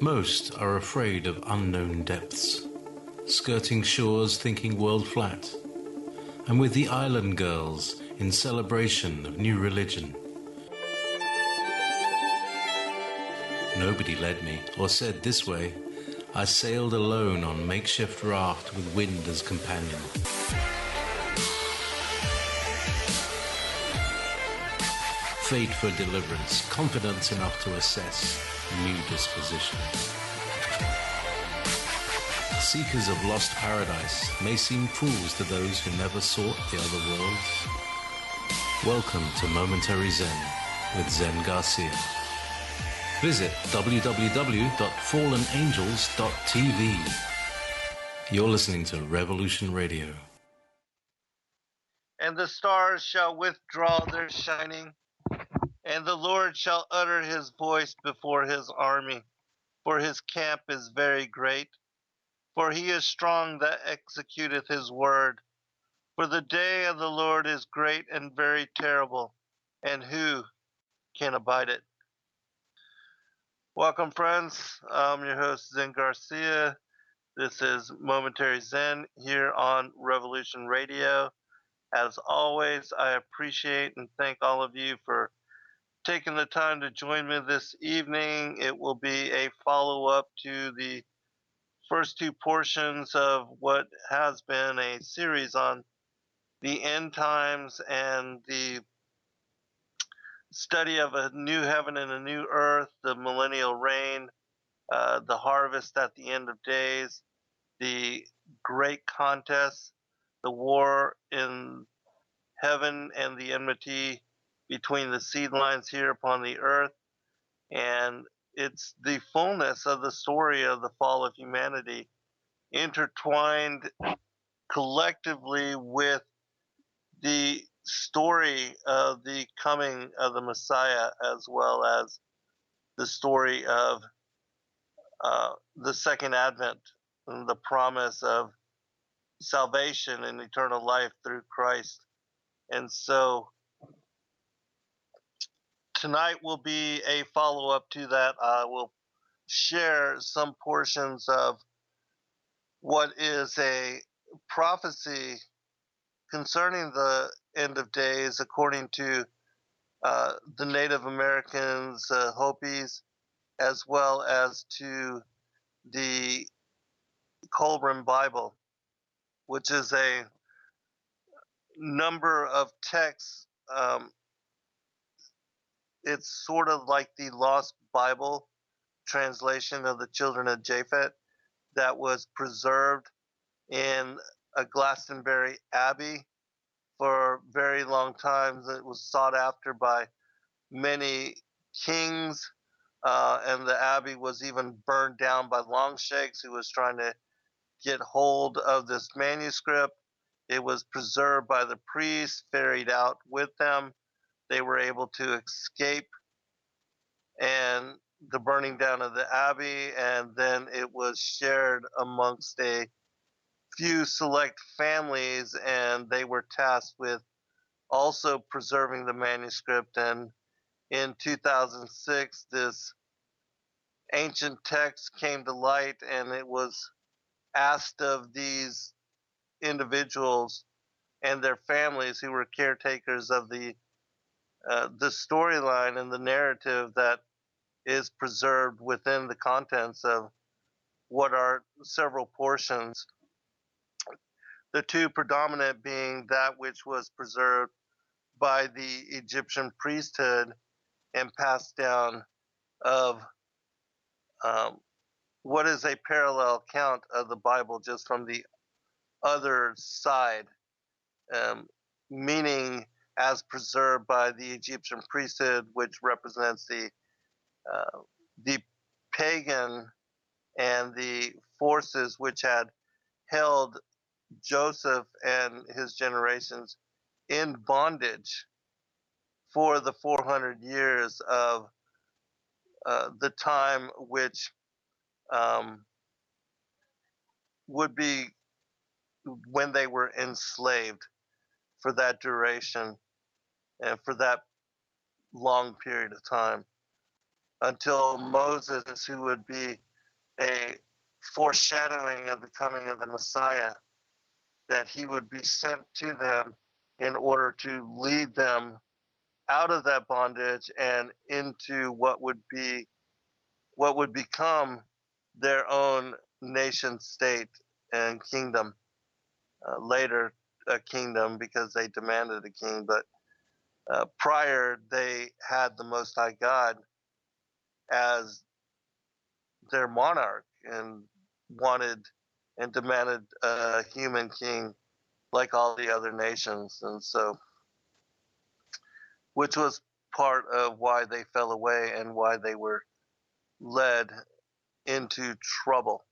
Most are afraid of unknown depths, skirting shores thinking world flat, and with the island girls in celebration of new religion. Nobody led me or said this way. I sailed alone on makeshift raft with wind as companion. Fate for deliverance, confidence enough to assess new disposition. Seekers of lost paradise may seem fools to those who never sought the other worlds. Welcome to Momentary Zen with Zen Garcia. Visit www.fallenangels.tv. You're listening to Revolution Radio. And the stars shall withdraw their shining, and the Lord shall utter his voice before his army. For his camp is very great, for he is strong that executeth his word. For the day of the Lord is great and very terrible, and who can abide it? Welcome, friends. I'm your host, Zen Garcia. This is Momentary Zen here on Revolution Radio. As always, I appreciate and thank all of you for taking the time to join me this evening. It will be a follow-up to the first two portions of what has been a series on the end times and the study of a new heaven and a new earth, the millennial reign, the harvest at the end of days, the great contest, the war in heaven, and the enmity between the seed lines here upon the earth. And it's the fullness of the story of the fall of humanity intertwined collectively with the story of the coming of the Messiah, as well as the story of the second advent and the promise of salvation and eternal life through Christ. And so tonight will be a follow-up to that. I will share some portions of what is a prophecy concerning the end of days according to the Native Americans, Hopis, as well as to the Kolbrin Bible, which is a number of texts. It's sort of like the Lost Bible translation of the children of Japhet that was preserved in a Glastonbury Abbey for very long times. It was sought after by many kings, and the abbey was even burned down by Longshanks, who was trying to get hold of this manuscript. It was preserved by the priests, ferried out with them. They were able to escape and the burning down of the abbey, and then it was shared amongst a few select families, and they were tasked with also preserving the manuscript. And in 2006, this ancient text came to light, and it was asked of these individuals and their families who were caretakers of the storyline and the narrative that is preserved within the contents of what are several portions. The two predominant being that which was preserved by the Egyptian priesthood and passed down of what is a parallel account of the Bible just from the other side, meaning as preserved by the Egyptian priesthood, which represents the pagan and the forces which had held Joseph and his generations in bondage for the 400 years of the time which would be when they were enslaved for that duration and for that long period of time until Moses, who would be a foreshadowing of the coming of the Messiah, that he would be sent to them in order to lead them out of that bondage and into what would become their own nation state and kingdom, later a kingdom because they demanded a king, but prior they had the Most High God as their monarch and wanted and demanded a human king like all the other nations. And so, which was part of why they fell away and why they were led into trouble.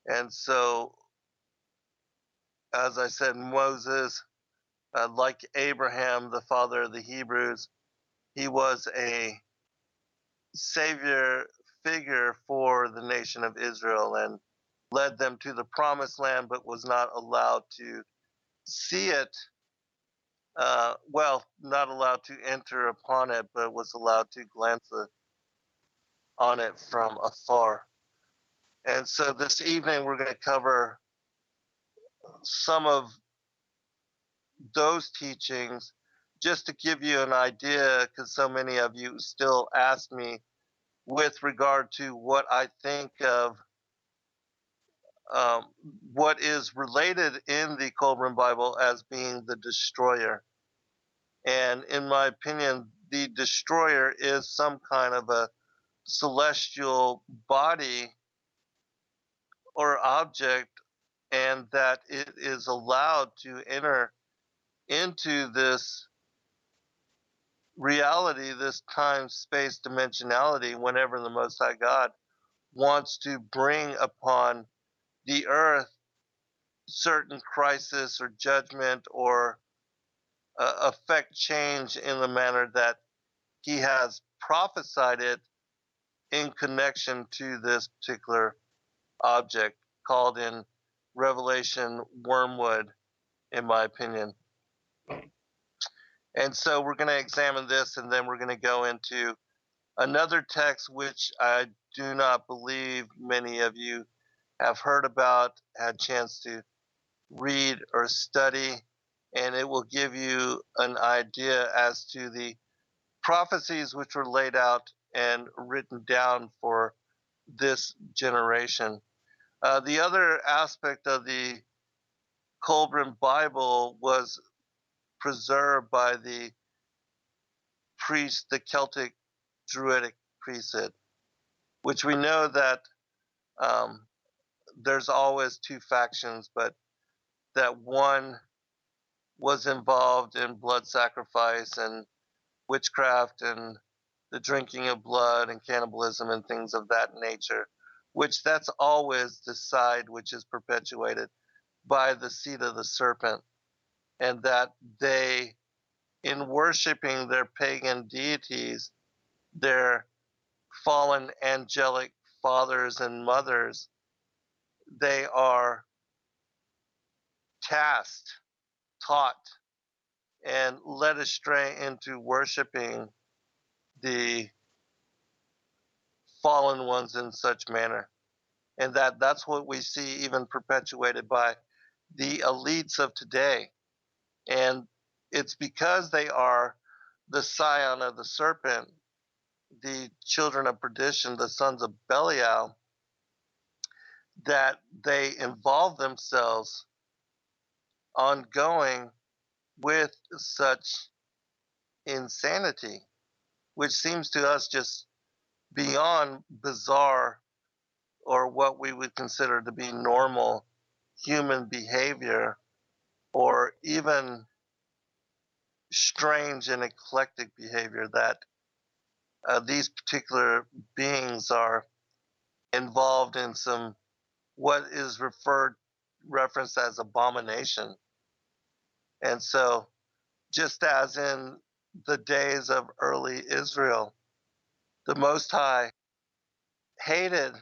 And so, as I said, Moses, like Abraham, the father of the Hebrews, he was a savior figure for the nation of Israel and led them to the promised land, but was not allowed to see it. Well, not allowed to enter upon it, but was allowed to glance on it from afar. And so this evening we're going to cover some of those teachings just to give you an idea, because so many of you still ask me with regard to what I think of um, what is related in the Kolbrin Bible as being the destroyer. And in my opinion, the destroyer is some kind of a celestial body or object, and that it is allowed to enter into this reality, this time space dimensionality, whenever the Most High God wants to bring upon the earth certain crisis or judgment or affect change in the manner that he has prophesied it in connection to this particular object called in Revelation wormwood, in my opinion. And so we're going to examine this, and then we're going to go into another text which I do not believe many of you have heard about, had chance to read or study, and it will give you an idea as to the prophecies which were laid out and written down for this generation. The other aspect of the Kolbrin Bible was preserved by the priest, the Celtic Druidic priesthood, which we know that um, there's always two factions, but that one was involved in blood sacrifice and witchcraft and the drinking of blood and cannibalism and things of that nature, which that's always the side which is perpetuated by the seed of the serpent, and that they, in worshiping their pagan deities, their fallen angelic fathers and mothers, they are tasked, taught, and led astray into worshiping the fallen ones in such manner. And that's what we see even perpetuated by the elites of today. And it's because they are the scion of the serpent, the children of perdition, the sons of Belial, that they involve themselves ongoing with such insanity, which seems to us just beyond bizarre or what we would consider to be normal human behavior, or even strange and eclectic behavior, that these particular beings are involved in some what is referenced as abomination. And so, just as in the days of early Israel, the Most High hated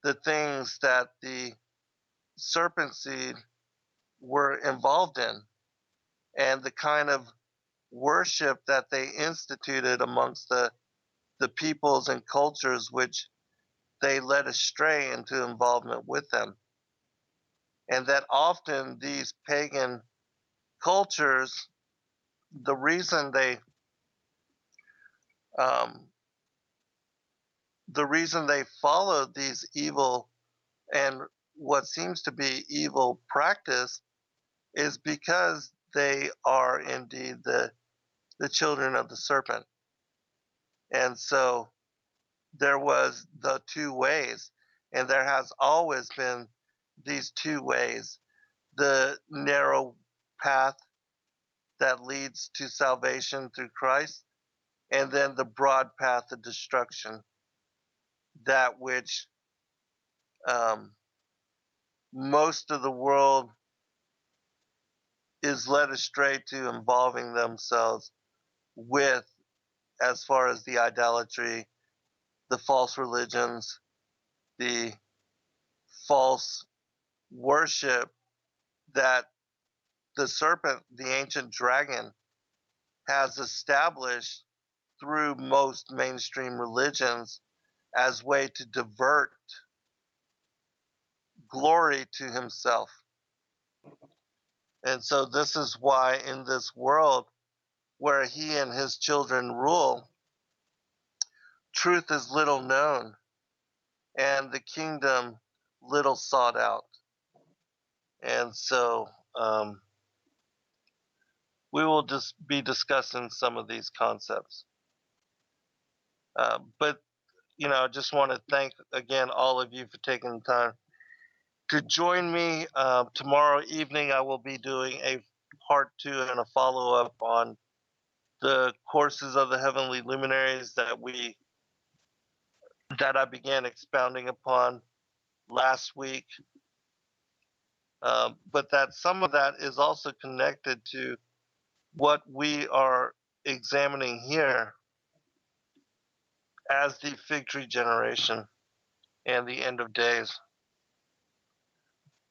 the things that the serpent seed were involved in, and the kind of worship that they instituted amongst the peoples and cultures which they led astray into involvement with them. And that often these pagan cultures, the reason they um, followed these evil and what seems to be evil practice is because they are indeed the children of the serpent. And so there was the two ways, and there has always been these two ways: the narrow path that leads to salvation through Christ, and then the broad path of destruction, that which um, most of the world is led astray to involving themselves with, as far as the idolatry, the false religions, the false worship that the serpent, the ancient dragon, has established through most mainstream religions as way to divert glory to himself. And so this is why in this world where he and his children rule, truth is little known and the kingdom little sought out. And so we will just be discussing some of these concepts. But, I just want to thank again all of you for taking the time to join me. Tomorrow evening, I will be doing a part 2 and a follow up on the courses of the heavenly luminaries that I began expounding upon last week. But that some of that is also connected to what we are examining here as the fig tree generation and the end of days.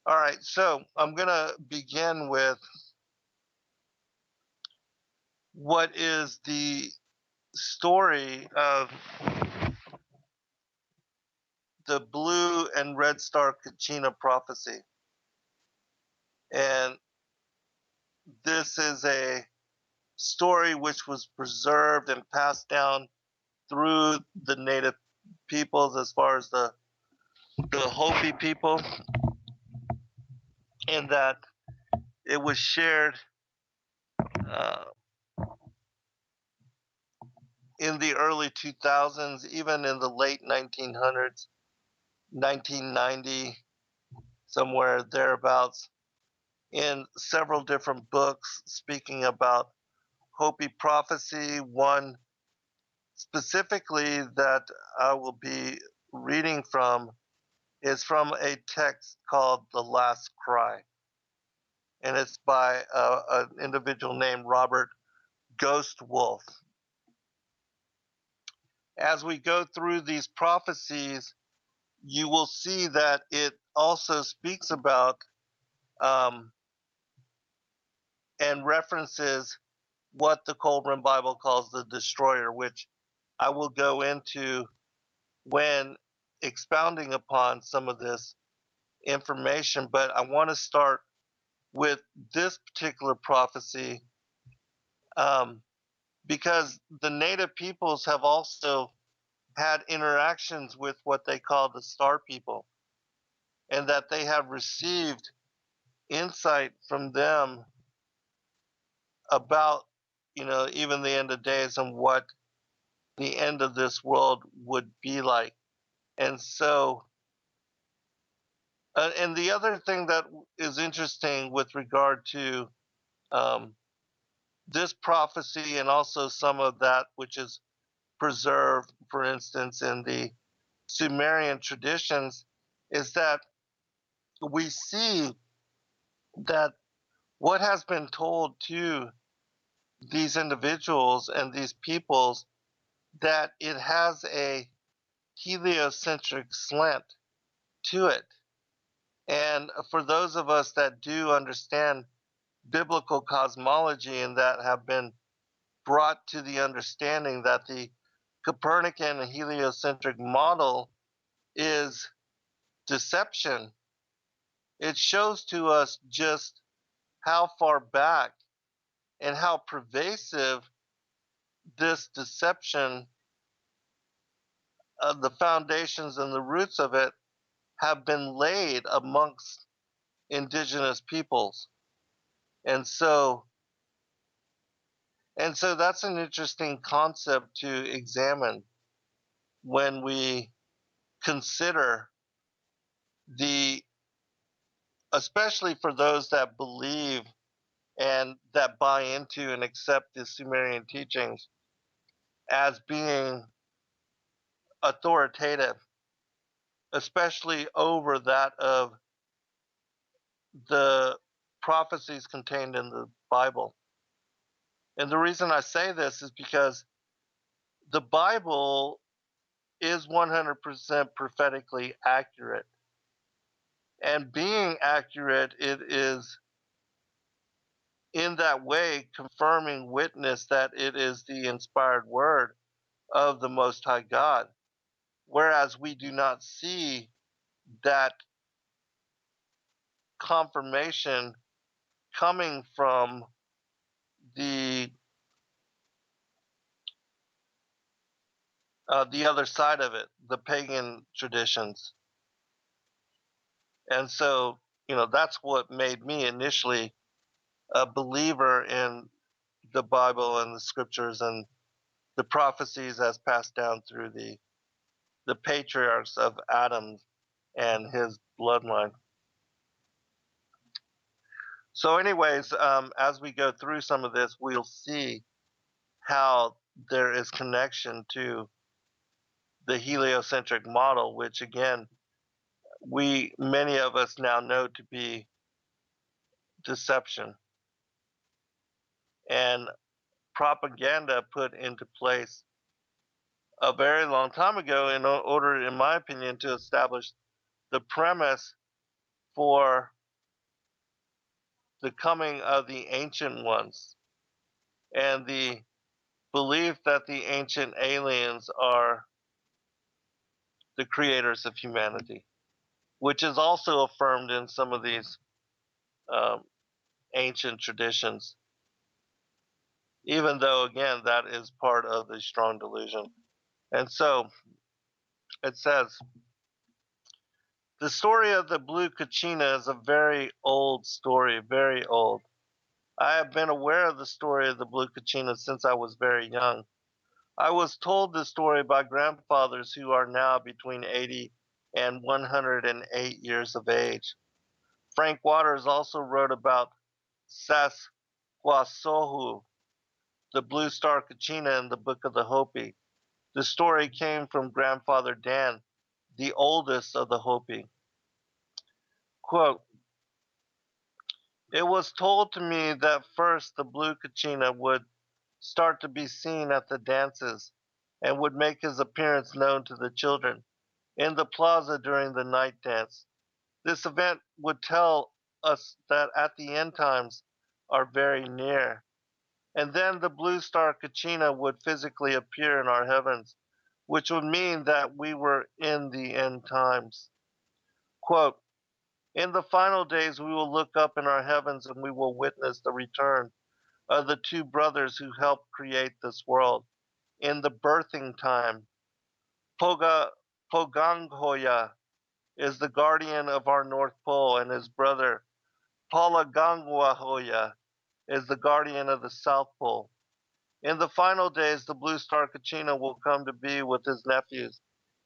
All right, so I'm going to begin with what is the story of the blue and red star Kachina prophecy. And this is a story which was preserved and passed down through the native peoples, as far as the Hopi people, and that it was shared uh, in the early 2000s, even in the late 1900s, 1990, somewhere thereabouts, in several different books speaking about Hopi prophecy. One specifically that I will be reading from is from a text called The Last Cry. And it's by an individual named Robert Ghost Wolf. As we go through these prophecies, you will see that it also speaks about and references what the Kolbrin Bible calls the Destroyer, which I will go into when expounding upon some of this information. But I want to start with this particular prophecy because the native peoples have also had interactions with what they call the star people, and that they have received insight from them about, even the end of days and what the end of this world would be like. And so, and the other thing that is interesting with regard to this prophecy, and also some of that which is preserved, for instance, in the Sumerian traditions, is that we see that what has been told to these individuals and these peoples, that it has a heliocentric slant to it. And for those of us that do understand biblical cosmology and that have been brought to the understanding that the Copernican and heliocentric model is deception. It shows to us just how far back and how pervasive this deception, the foundations and the roots of it, have been laid amongst indigenous peoples. And so that's an interesting concept to examine when we consider the, especially for those that believe and that buy into and accept the Sumerian teachings as being authoritative, especially over that of the prophecies contained in the Bible. And the reason I say this is because the Bible is 100% prophetically accurate. And being accurate, it is in that way confirming witness that it is the inspired word of the Most High God. Whereas we do not see that confirmation coming from the the other side of it, the pagan traditions. And so, that's what made me initially a believer in the Bible and the scriptures and the prophecies as passed down through the patriarchs of Adam and his bloodline. So, anyways, as we go through some of this, we'll see how there is connection to the heliocentric model, which again, many of us now know to be deception and propaganda put into place a very long time ago in order, in my opinion, to establish the premise for the coming of the ancient ones and the belief that the ancient aliens are the creators of humanity, which is also affirmed in some of these um, ancient traditions, even though, again, that is part of the strong delusion. And so it says, the story of the blue kachina is a very old story, very old. I have been aware of the story of the blue kachina since I was very young. I was told this story by grandfathers who are now between 80 and 108 years of age. Frank Waters also wrote about Sasquatsohu, the blue star kachina, in the Book of the Hopi. The story came from Grandfather Dan, the oldest of the Hopi. Quote, it was told to me that first the blue kachina would start to be seen at the dances and would make his appearance known to the children in the plaza during the night dance. This event would tell us that at the end times are very near. And then the blue star kachina would physically appear in our heavens, which would mean that we were in the end times. Quote, in the final days we will look up in our heavens and we will witness the return of the two brothers who helped create this world. In the birthing time, Poganghoya is the guardian of our North Pole, and his brother Palagangwahoya is the guardian of the South Pole. In the final days, the blue star Kachina will come to be with his nephews,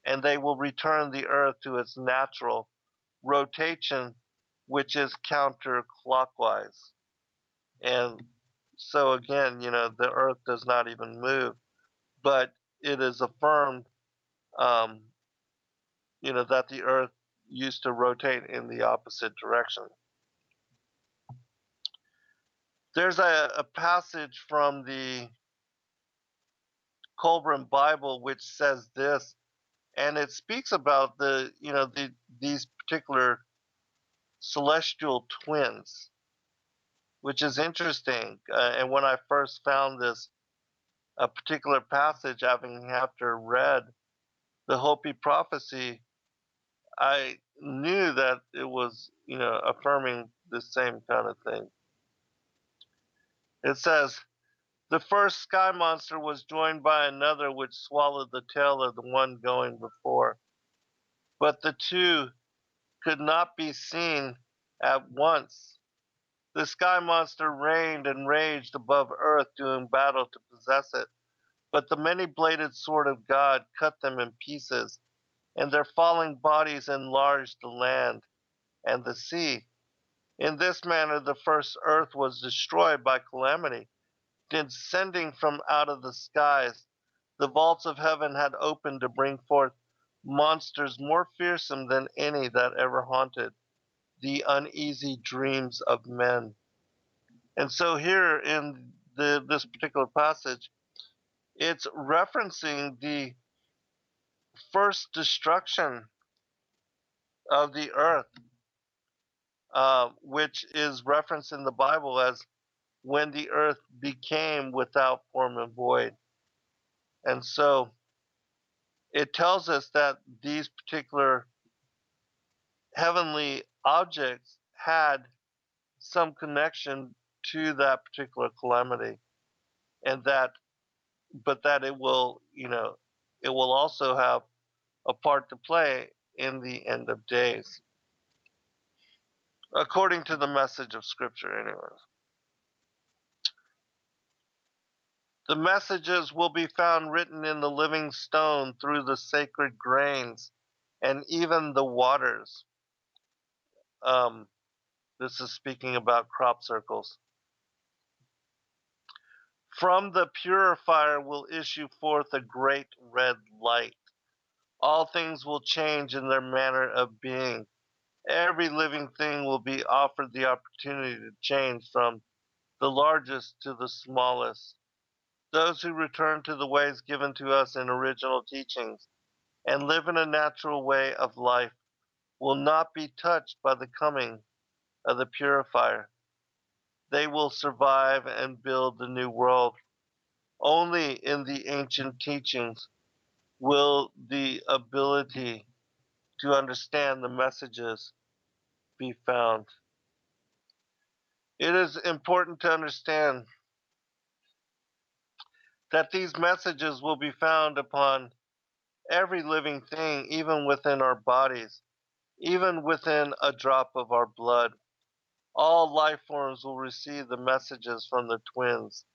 and they will return the earth to its natural rotation, which is counterclockwise. And so again, the earth does not even move, but it is affirmed, um, that the earth used to rotate in the opposite direction. There's a passage from the Kolbrin Bible which says this, and it speaks about these particular celestial twins, which is interesting. And when I first found this a particular passage, after read the Hopi prophecy, I knew that it was, affirming the same kind of thing. It says, the first sky monster was joined by another which swallowed the tail of the one going before. But the two could not be seen at once. The sky monster reigned and raged above earth, doing battle to possess it. But the many-bladed sword of God cut them in pieces, and their falling bodies enlarged the land and the sea. In this manner the first earth was destroyed by calamity. Descending from out of the skies, the vaults of heaven had opened to bring forth monsters more fearsome than any that ever haunted the uneasy dreams of men. And so here in this particular passage, it's referencing the first destruction of the earth, which is referenced in the Bible as when the earth became without form and void. And so it tells us that these particular heavenly objects had some connection to that particular calamity, and that, but that it will, it will also have a part to play in the end of days, according to the message of Scripture, anyways. The messages will be found written in the living stone through the sacred grains and even the waters. Um, this is speaking about crop circles. From the purifier will issue forth a great red light. All things will change in their manner of being. Every living thing will be offered the opportunity to change from the largest to the smallest. Those who return to the ways given to us in original teachings and live in a natural way of life will not be touched by the coming of the purifier. They will survive and build the new world. Only in the ancient teachings will the ability to understand the messages be found. It is important to understand that these messages will be found upon every living thing, even within our bodies, even within a drop of our blood. All life forms will receive the messages from the twins,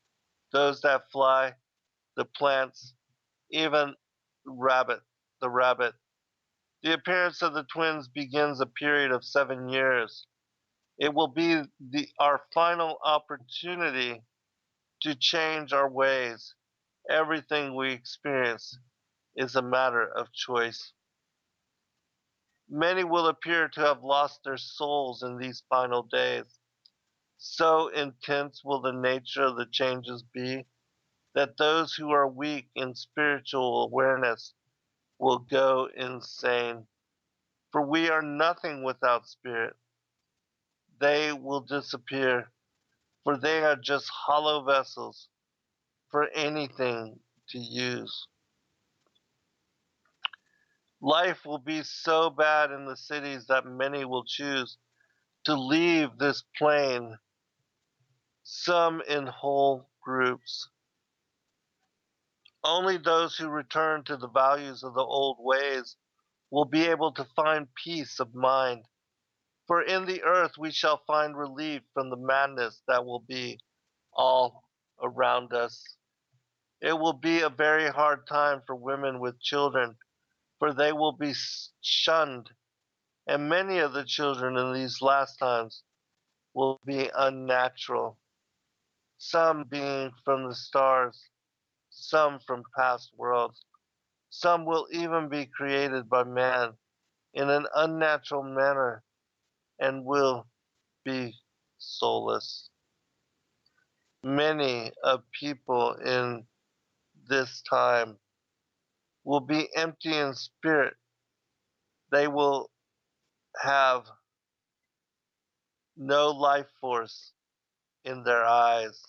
those that fly, the plants, even rabbit, the rabbit. The appearance of the twins begins a period of 7 years. It will be our final opportunity to change our ways. Everything we experience is a matter of choice. Many will appear to have lost their souls in these final days. So intense will the nature of the changes be that those who are weak in spiritual awareness will go insane. For we are nothing without spirit. They will disappear, for they are just hollow vessels for anything to use. Life will be so bad in the cities that many will choose to leave this plane, some in whole groups. Only those who return to the values of the old ways will be able to find peace of mind. For in the earth we shall find relief from the madness that will be all around us. It will be a very hard time for women with children, for they will be shunned, and many of the children in these last times will be unnatural, some being from the stars, some from past worlds. Some will even be created by man in an unnatural manner and will be soulless. Many of people in this time will be empty in spirit. They will have no life force in their eyes.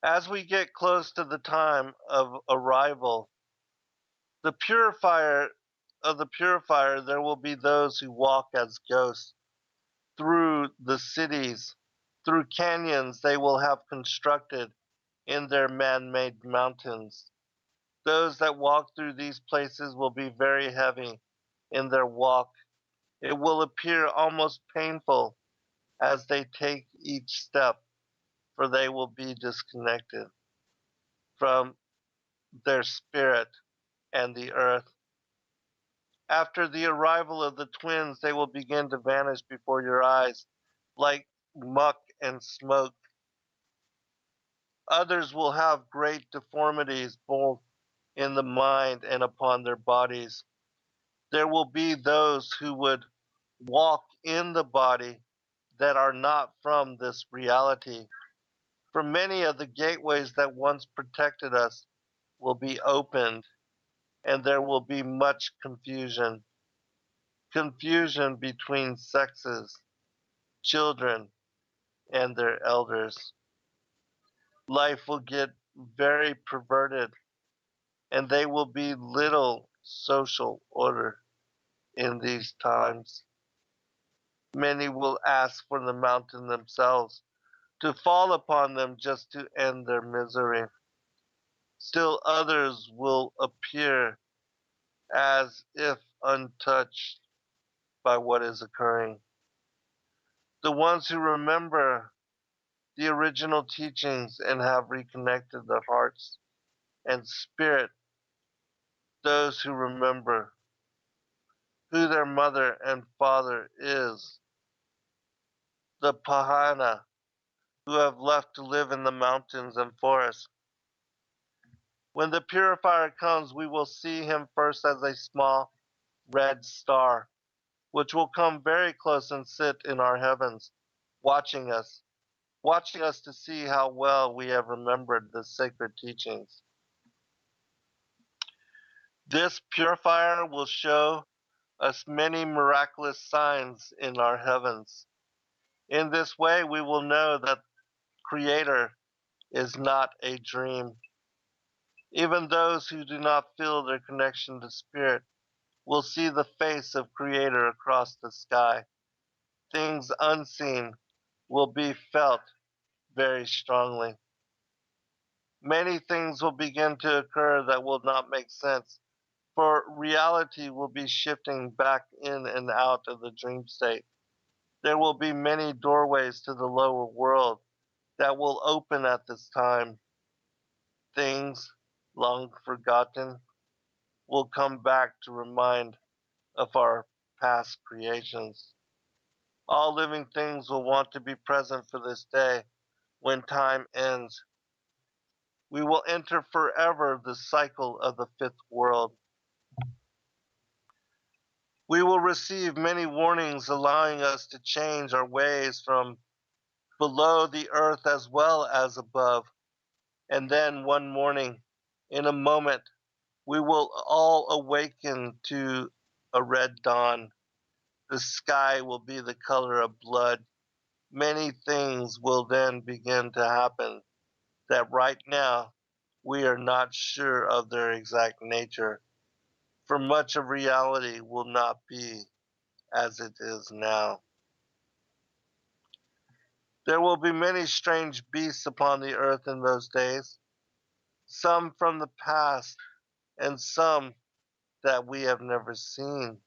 As we get close to the time of arrival, the purifier of the Purifier, there will be those who walk as ghosts through the cities, through canyons they will have constructed in their man made mountains. Those that walk through these places will be very heavy in their walk. It will appear almost painful as they take each step, for they will be disconnected from their spirit and the earth. After the arrival of the twins, they will begin to vanish before your eyes like muck and smoke. Others will have great deformities both in the mind and upon their bodies. There will be those who would walk in the body that are not from this reality. For many of the gateways that once protected us will be opened, and there will be much confusion. Confusion between sexes, children, and their elders. Life will get very perverted, and there will be little social order in these times. Many will ask for the mountain themselves to fall upon them just to end their misery. Still others will appear as if untouched by what is occurring. The ones who remember the original teachings and have reconnected their hearts and spirit, those who remember who their mother and father is, the Pahana, who have left to live in the mountains and forests. When the Purifier comes, we will see him first as a small red star, which will come very close and sit in our heavens, watching us to see how well we have remembered the sacred teachings. This Purifier will show us many miraculous signs in our heavens. In this way, we will know that Creator is not a dream. Even those who do not feel their connection to Spirit will see the face of Creator across the sky. Things unseen will be felt very strongly. Many things will begin to occur that will not make sense, for reality will be shifting back in and out of the dream state. There will be many doorways to the lower world that will open at this time. Things long forgotten will come back to remind of our past creations. All living things will want to be present for this day when time ends. We will enter forever the cycle of the fifth world. We will receive many warnings allowing us to change our ways from below the earth as well as above. And then one morning, in a moment, we will all awaken to a red dawn. The sky will be the color of blood. Many things will then begin to happen that right now we are not sure of their exact nature, for much of reality will not be as it is now. There will be many strange beasts upon the earth in those days, some from the past and some that we have never seen.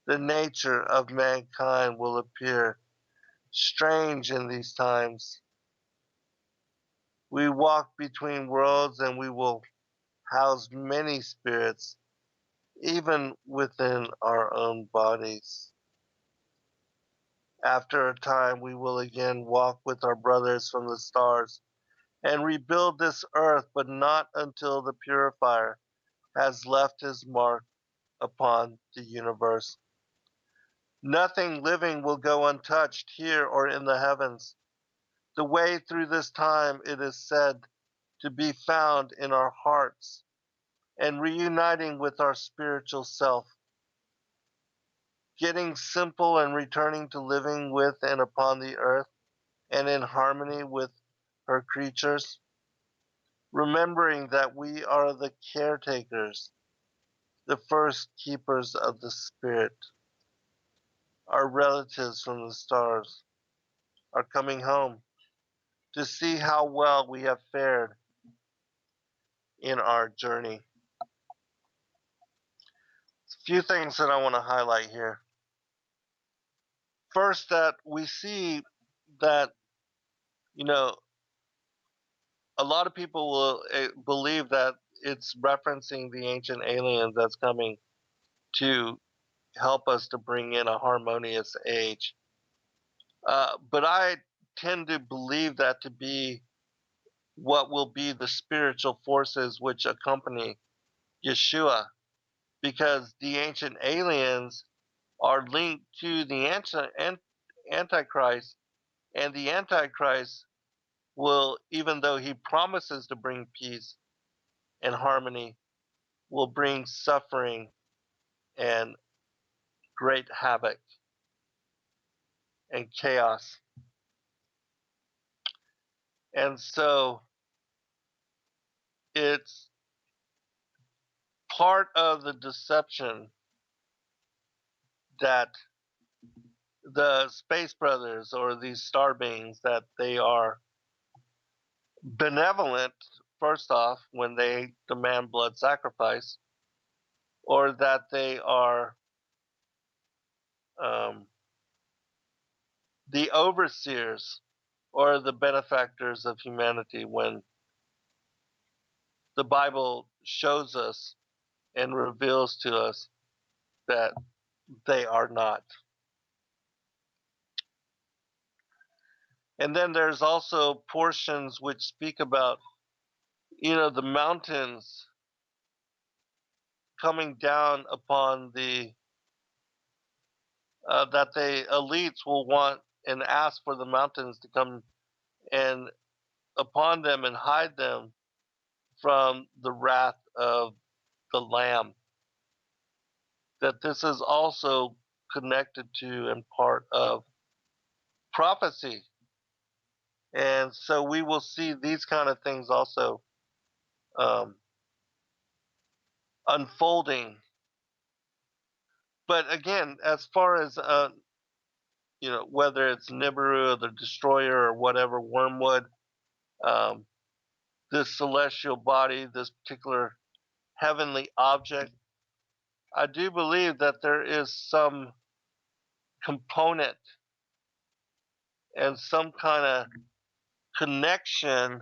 The nature of mankind will appear strange in these times. We walk between worlds and we will house many spirits, even within our own bodies. After a time, we will again walk with our brothers from the stars and rebuild this earth, but not until the Purifier has left his mark upon the universe. Nothing living will go untouched here or in the heavens. The way through this time, it is said, to be found in our hearts and reuniting with our spiritual self, getting simple and returning to living with and upon the earth and in harmony with her creatures, remembering that we are the caretakers the first keepers of the Spirit, our relatives from the stars, are coming home to see how well we have fared in our journey. A few things that I want to highlight here. First, that we see that, you know, a lot of people will believe that it's referencing the ancient aliens that's coming to help us to bring in a harmonious age. But I tend to believe that to be what will be the spiritual forces which accompany Yeshua, because the ancient aliens are linked to the Antichrist, and the Antichrist will, even though he promises to bring peace and harmony, will bring suffering and great havoc and chaos. And so it's part of the deception that the space brothers or these star beings, that they are benevolent, first off, when they demand blood sacrifice, or that they are the overseers or the benefactors of humanity, when the Bible shows us and reveals to us that they are not. And then there's also portions which speak about, the mountains coming down upon that the elites will want and ask for the mountains to come and upon them and hide them from the wrath of the Lamb. That this is also connected to and part of prophecy. And so we will see these kind of things also unfolding. But again, as far as whether it's Nibiru or the Destroyer or whatever, wormwood, this celestial body, this particular heavenly object, I do believe that there is some component and some kind of connection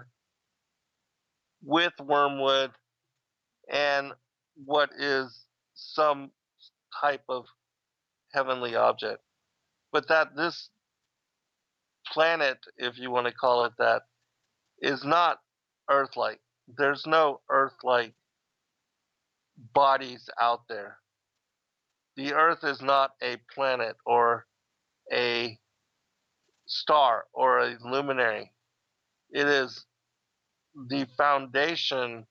with wormwood and what is some type of heavenly object. But that this planet, if you want to call it that, is not Earth-like. There's no Earth-like bodies out there. The Earth is not a planet or a star or a luminary. It is the foundation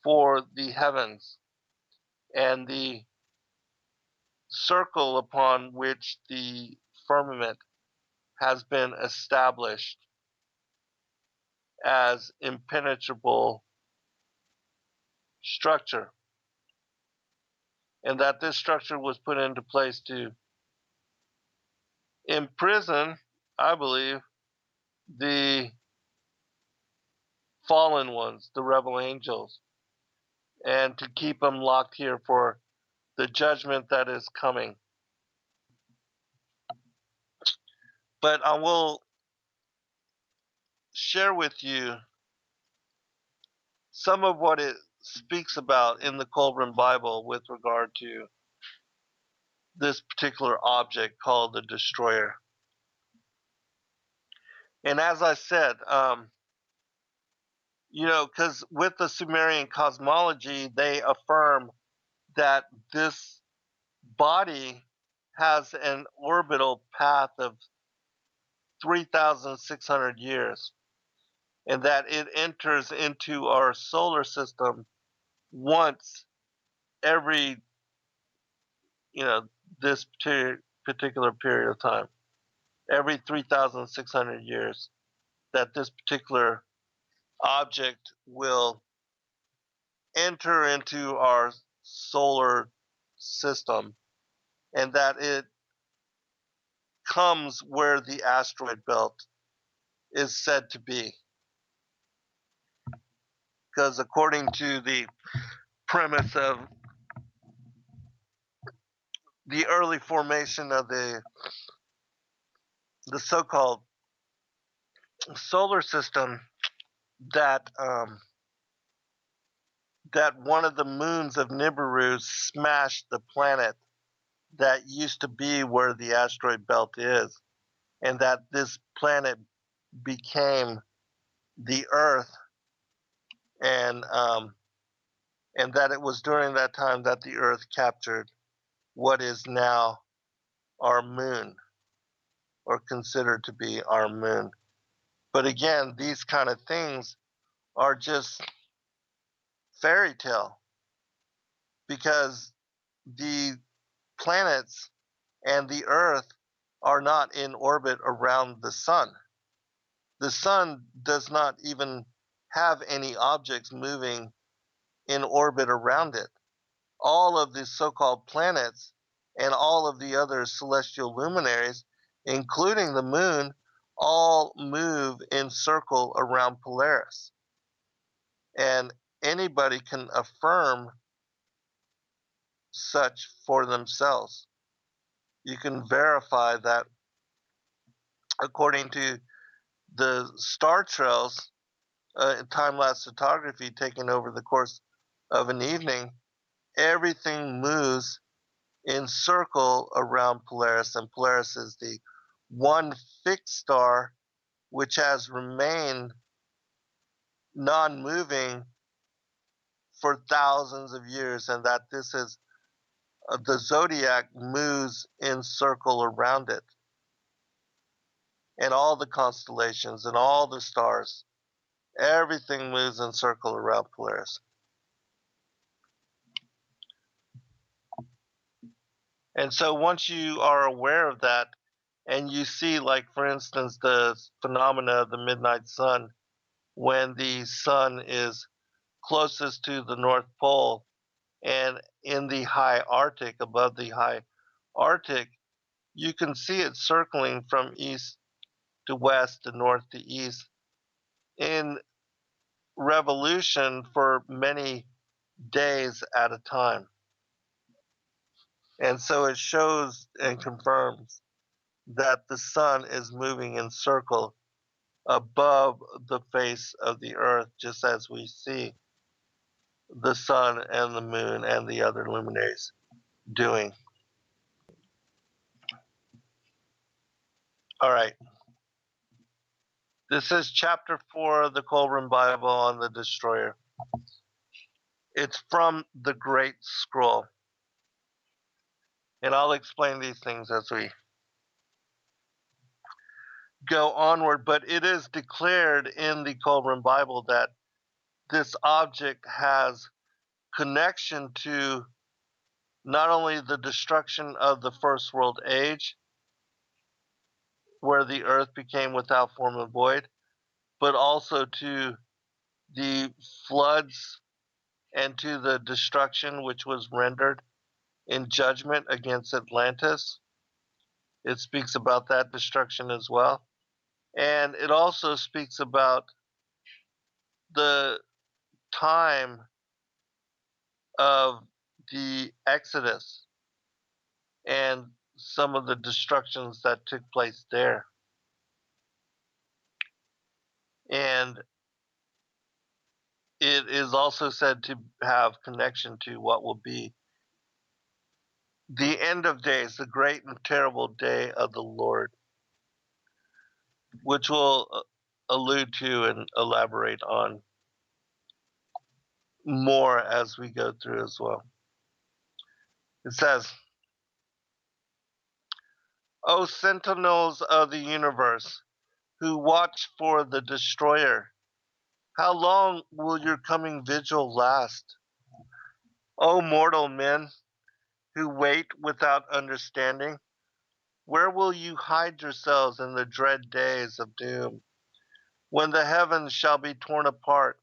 for the heavens and the circle upon which the firmament has been established as impenetrable structure. And that this structure was put into place to imprison, I believe, the fallen ones, the rebel angels, and to keep them locked here for the judgment that is coming. But I will share with you some of what it speaks about in the Kolbrin Bible with regard to this particular object called the Destroyer. And as I said, because with the Sumerian cosmology, they affirm that this body has an orbital path of 3,600 years, and that it enters into our solar system once every, this particular period of time, every 3,600 years, that this particular object will enter into our solar system, and that it comes where the asteroid belt is said to be. Because according to the premise of the early formation of the so-called solar system, that that one of the moons of Nibiru smashed the planet that used to be where the asteroid belt is, and that this planet became the Earth, and that it was during that time that the Earth captured what is now our moon, or considered to be our moon. But again, these kind of things are just fairy tale, because the planets and the Earth are not in orbit around the sun. The sun does not even have any objects moving in orbit around it. All of the so-called planets and all of the other celestial luminaries, including the moon, all move in circle around Polaris. And anybody can affirm such for themselves. You can verify that according to the star trails, time-lapse photography taken over the course of an evening, everything moves in circle around Polaris, and Polaris is the one fixed star which has remained non-moving for thousands of years, and that this is the zodiac moves in circle around it, and all the constellations and all the stars, everything moves in circle around Polaris. And so once you are aware of that, and you see, like, for instance, the phenomena of the midnight sun, when the sun is closest to the North Pole and in the high Arctic, above the high Arctic, you can see it circling from east to west and north to east in revolution for many days at a time. And so it shows and confirms that the sun is moving in circle above the face of the earth, just as we see the sun and the moon and the other luminaries doing. All right. This is chapter 4 of the Kolbrin Bible on the Destroyer. It's from the Great Scroll. And I'll explain these things as we go onward, but it is declared in the Kolbrin Bible that this object has connection to not only the destruction of the first world age, where the earth became without form and void, but also to the floods and to the destruction which was rendered in judgment against Atlantis. It speaks about that destruction as well. And it also speaks about the time of the Exodus and some of the destructions that took place there. And it is also said to have connection to what will be the end of days, the great and terrible day of the Lord, which we'll allude to and elaborate on more as we go through as well. It says, O sentinels of the universe, who watch for the destroyer, how long will your coming vigil last? O mortal men, who wait without understanding, where will you hide yourselves in the dread days of doom, when the heavens shall be torn apart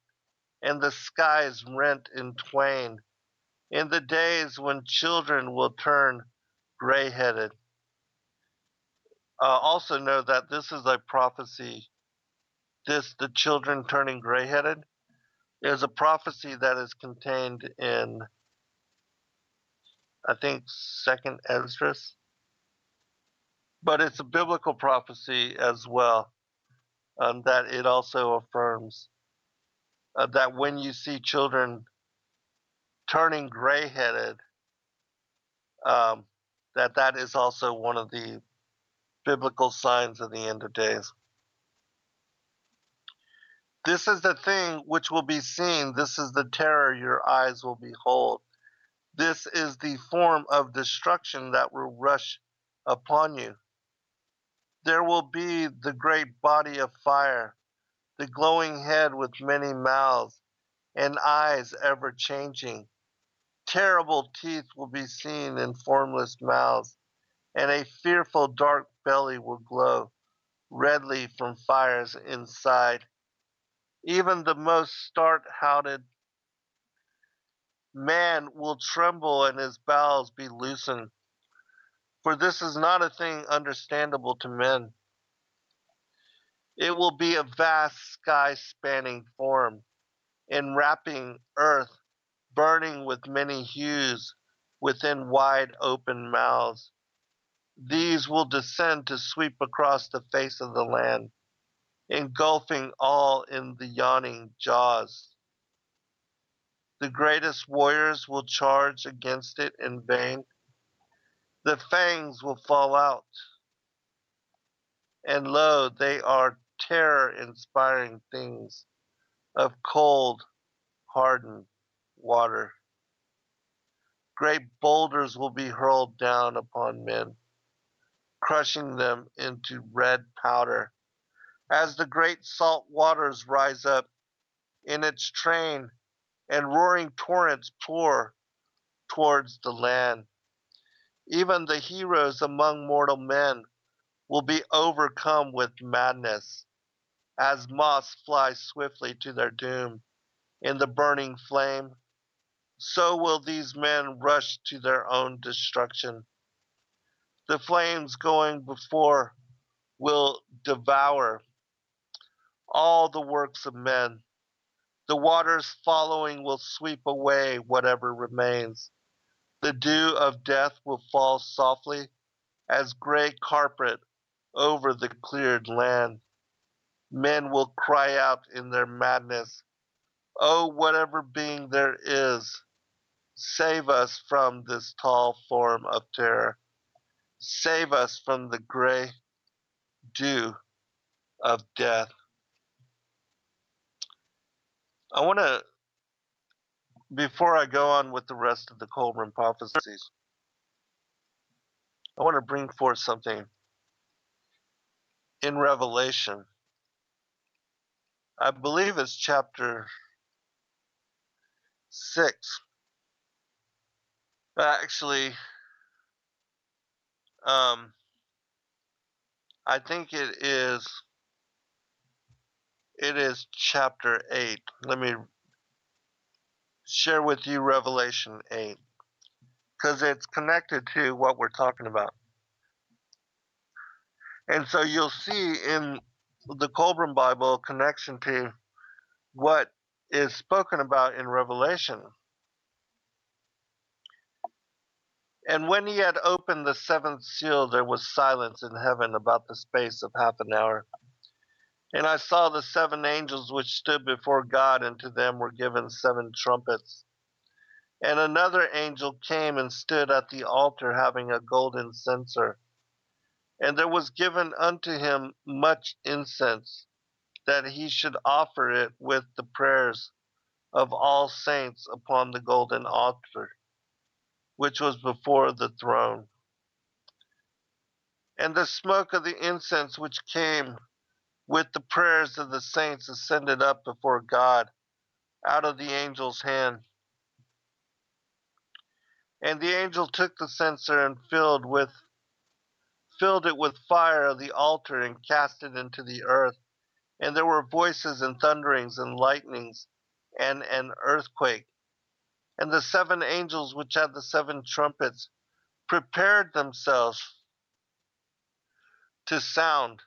and the skies rent in twain, in the days when children will turn gray-headed. Also know that this is a prophecy. The children turning gray-headed, is a prophecy that is contained in, I think, Second Esdras, but it's a biblical prophecy as well, that it also affirms that when you see children turning gray-headed, um, that is also one of the biblical signs of the end of days. This is the thing which will be seen. This is the terror your eyes will behold. This is the form of destruction that will rush upon you. There will be the great body of fire, the glowing head with many mouths, and eyes ever changing. Terrible teeth will be seen in formless mouths, and a fearful dark belly will glow redly from fires inside. Even the most stout-hearted man will tremble and his bowels be loosened. For this is not a thing understandable to men. It will be a vast sky-spanning form, enwrapping earth, burning with many hues within wide open mouths. These will descend to sweep across the face of the land, engulfing all in the yawning jaws. The greatest warriors will charge against it in vain. The fangs will fall out, and lo, they are terror-inspiring things of cold, hardened water. Great boulders will be hurled down upon men, crushing them into red powder. As the great salt waters rise up in its train and roaring torrents pour towards the land, even the heroes among mortal men will be overcome with madness, as moths fly swiftly to their doom in the burning flame. So will these men rush to their own destruction. The flames going before will devour all the works of men. The waters following will sweep away whatever remains. The dew of death will fall softly as gray carpet over the cleared land. Men will cry out in their madness, "Oh, whatever being there is, save us from this tall form of terror. Save us from the gray dew of death." I want to, before I go on with the rest of the Kolbrin prophecies, I want to bring forth something in Revelation. I believe it's chapter 6. Actually, I think it is chapter 8. Let me share with you Revelation 8, because it's connected to what we're talking about. And so you'll see in the Kolbrin Bible a connection to what is spoken about in Revelation. And when he had opened the seventh seal, there was silence in heaven about the space of half an hour. And I saw the 7 angels which stood before God, and to them were given 7 trumpets. And another angel came and stood at the altar, having a golden censer. And there was given unto him much incense, that he should offer it with the prayers of all saints upon the golden altar, which was before the throne. And the smoke of the incense which came with the prayers of the saints ascended up before God out of the angel's hand. And the angel took the censer and filled it with fire of the altar and cast it into the earth. And there were voices and thunderings and lightnings and an earthquake. And the 7 angels which had the 7 trumpets prepared themselves to sound.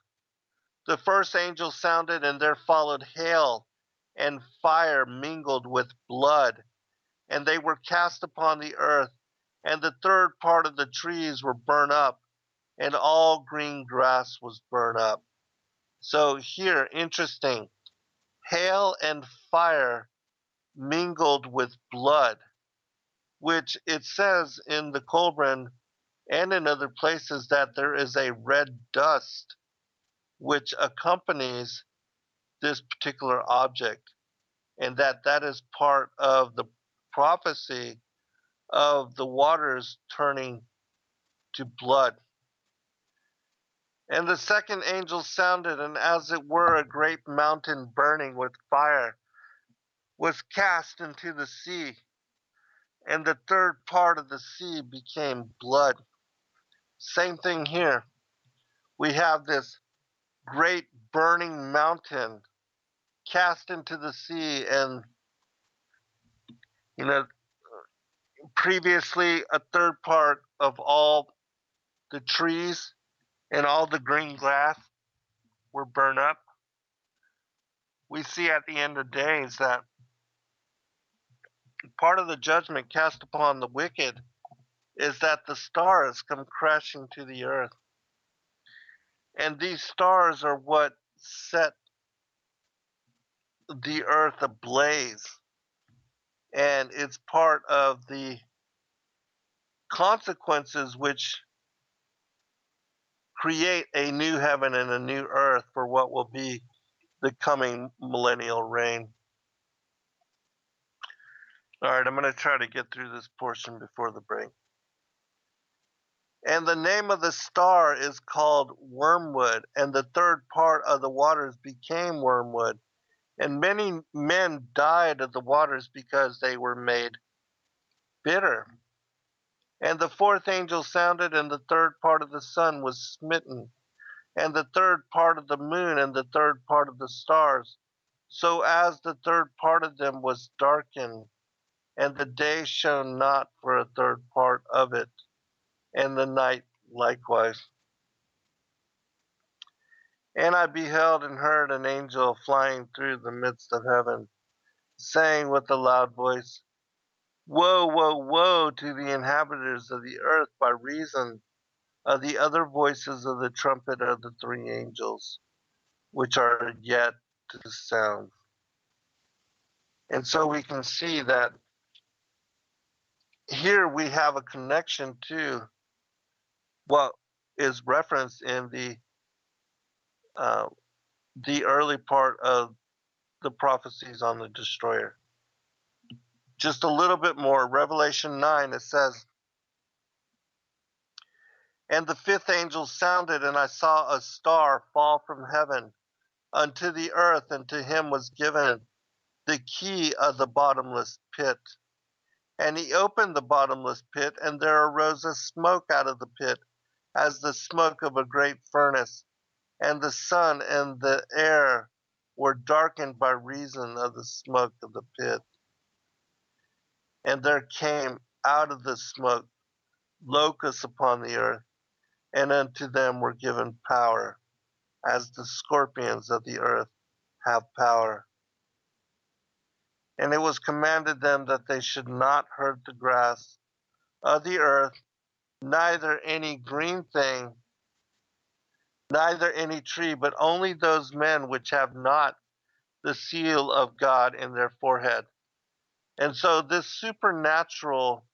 The first angel sounded, and there followed hail and fire mingled with blood, and they were cast upon the earth, and the third part of the trees were burnt up, and all green grass was burnt up. So here, interesting, hail and fire mingled with blood, which it says in the Kolbrin and in other places that there is a red dust which accompanies this particular object, and that is part of the prophecy of the waters turning to blood. And the second angel sounded, and as it were a great mountain burning with fire was cast into the sea, and the third part of the sea became blood. Same thing here. We have this great burning mountain cast into the sea, and you know, previously a third part of all the trees and all the green grass were burned up. We see at the end of days that part of the judgment cast upon the wicked is that the stars come crashing to the earth. And these stars are what set the earth ablaze. And it's part of the consequences which create a new heaven and a new earth for what will be the coming millennial reign. All right, I'm going to try to get through this portion before the break. And the name of the star is called wormwood, and the third part of the waters became wormwood. And many men died of the waters because they were made bitter. And the fourth angel sounded, and the third part of the sun was smitten, and the third part of the moon, and the third part of the stars, so as the third part of them was darkened, and the day shone not for a third part of it, and the night likewise. And I beheld and heard an angel flying through the midst of heaven, saying with a loud voice, Woe, woe, woe to the inhabitants of the earth by reason of the other voices of the trumpet of the 3 angels, which are yet to sound. And so we can see that here we have a connection to what is referenced in the early part of the prophecies on the destroyer. Just a little bit more. Revelation 9, it says, And the 5th angel sounded, and I saw a star fall from heaven unto the earth, and to him was given the key of the bottomless pit. And he opened the bottomless pit, and there arose a smoke out of the pit, as the smoke of a great furnace. And the sun and the air were darkened by reason of the smoke of the pit. And there came out of the smoke locusts upon the earth, and unto them were given power, as the scorpions of the earth have power. And it was commanded them that they should not hurt the grass of the earth, neither any green thing, neither any tree, but only those men which have not the seal of God in their forehead. And so this supernatural,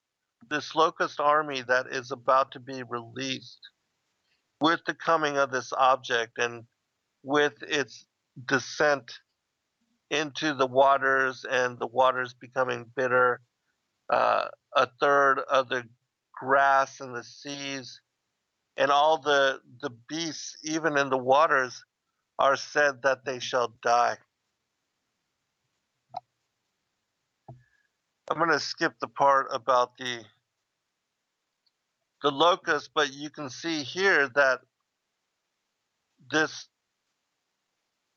this locust army that is about to be released with the coming of this object and with its descent into the waters and the waters becoming bitter, a third of the grass in the seas, and all the beasts, even in the waters, are said that they shall die. I'm going to skip the part about the locust, but you can see here that this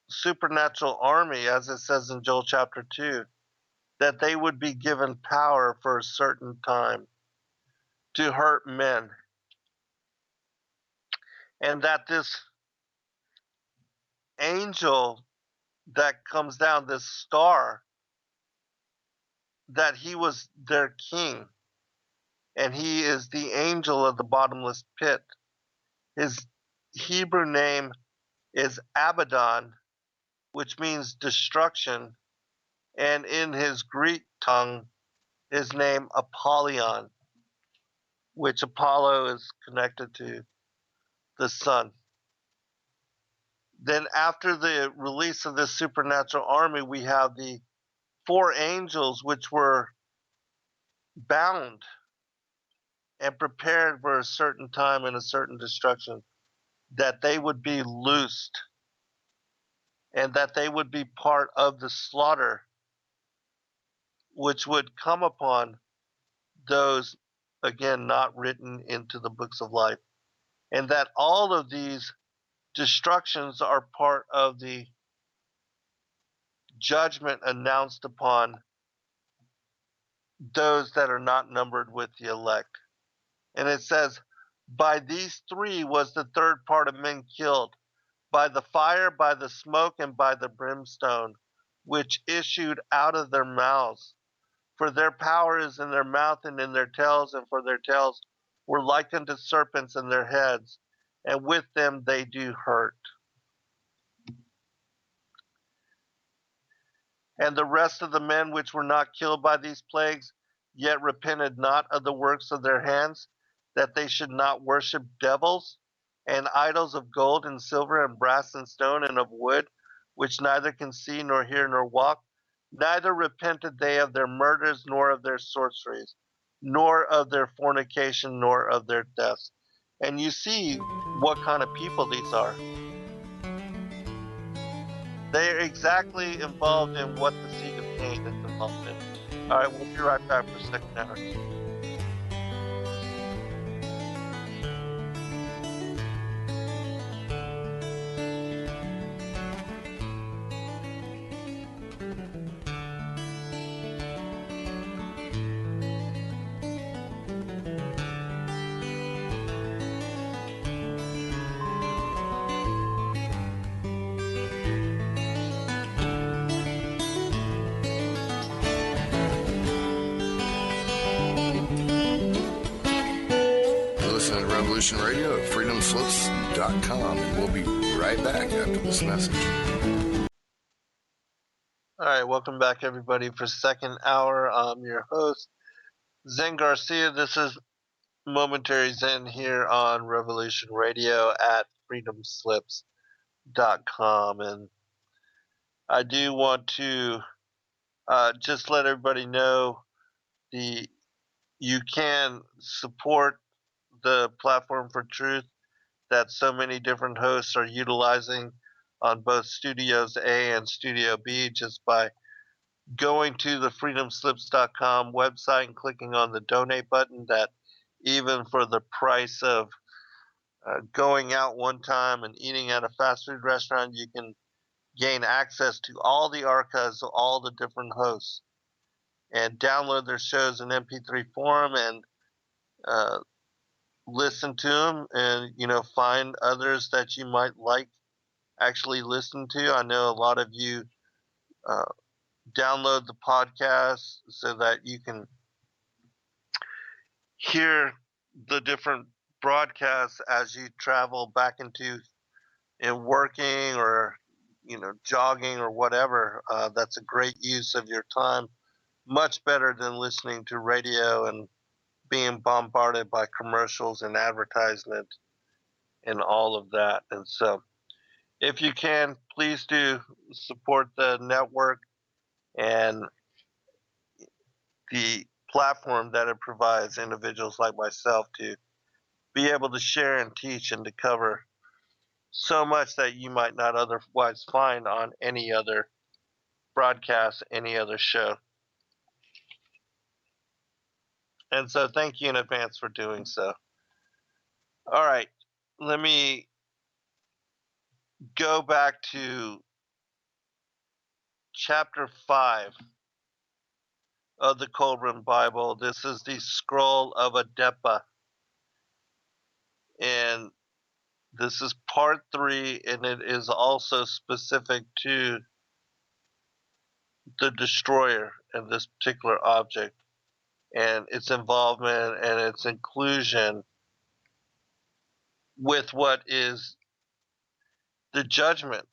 supernatural army, as it says in Joel chapter 2, that they would be given power for a certain time to hurt men, and that this angel that comes down, this star, that he was their king, and he is the angel of the bottomless pit. His Hebrew name is Abaddon, which means destruction, and in his Greek tongue, his name Apollyon, which Apollo is connected to the sun. Then after the release of this supernatural army, we have the 4 angels which were bound and prepared for a certain time and a certain destruction, that they would be loosed and that they would be part of the slaughter which would come upon those, again, not written into the books of life. And that all of these destructions are part of the judgment announced upon those that are not numbered with the elect. And it says, by these 3 was the third part of men killed, by the fire, by the smoke, and by the brimstone, which issued out of their mouths. For their power is in their mouth and in their tails, and for their tails were like unto serpents in their heads, and with them they do hurt. And the rest of the men which were not killed by these plagues, yet repented not of the works of their hands, that they should not worship devils and idols of gold and silver and brass and stone and of wood, which neither can see nor hear nor walk, neither repented they of their murders, nor of their sorceries, nor of their fornication, nor of their thefts. And you see what kind of people these are. They're exactly involved in what the seed of Cain is involved in. All right, we'll be right back for second hour. Listen to Revolution Radio at freedomslips.com, and we'll be right back after this message. All right, welcome back, everybody, for second hour. I'm your host, Zen Garcia. This is Momentary Zen here on Revolution Radio at freedomslips.com. And I do want to just let everybody know you can support the Platform for Truth that so many different hosts are utilizing on both Studios A and Studio B just by going to the freedomslips.com website and clicking on the donate button. That even for the price of going out one time and eating at a fast food restaurant, you can gain access to all the archives of all the different hosts and download their shows in MP3 form and listen to them, and find others that you might like actually listen to. I know a lot of you download the podcast so that you can hear the different broadcasts as you travel back into and working or jogging or whatever. That's a great use of your time, much better than listening to radio and being bombarded by commercials and advertisement and all of that. And so if you can, please do support the network and the platform that it provides individuals like myself to be able to share and teach and to cover so much that you might not otherwise find on any other broadcast, any other show. And so thank you in advance for doing so. All right, let me go back to chapter 5 of the Kolbrin Bible. This is the Scroll of Adepa. And this is part 3, and it is also specific to the destroyer and this particular object, and its involvement and its inclusion with what is the judgment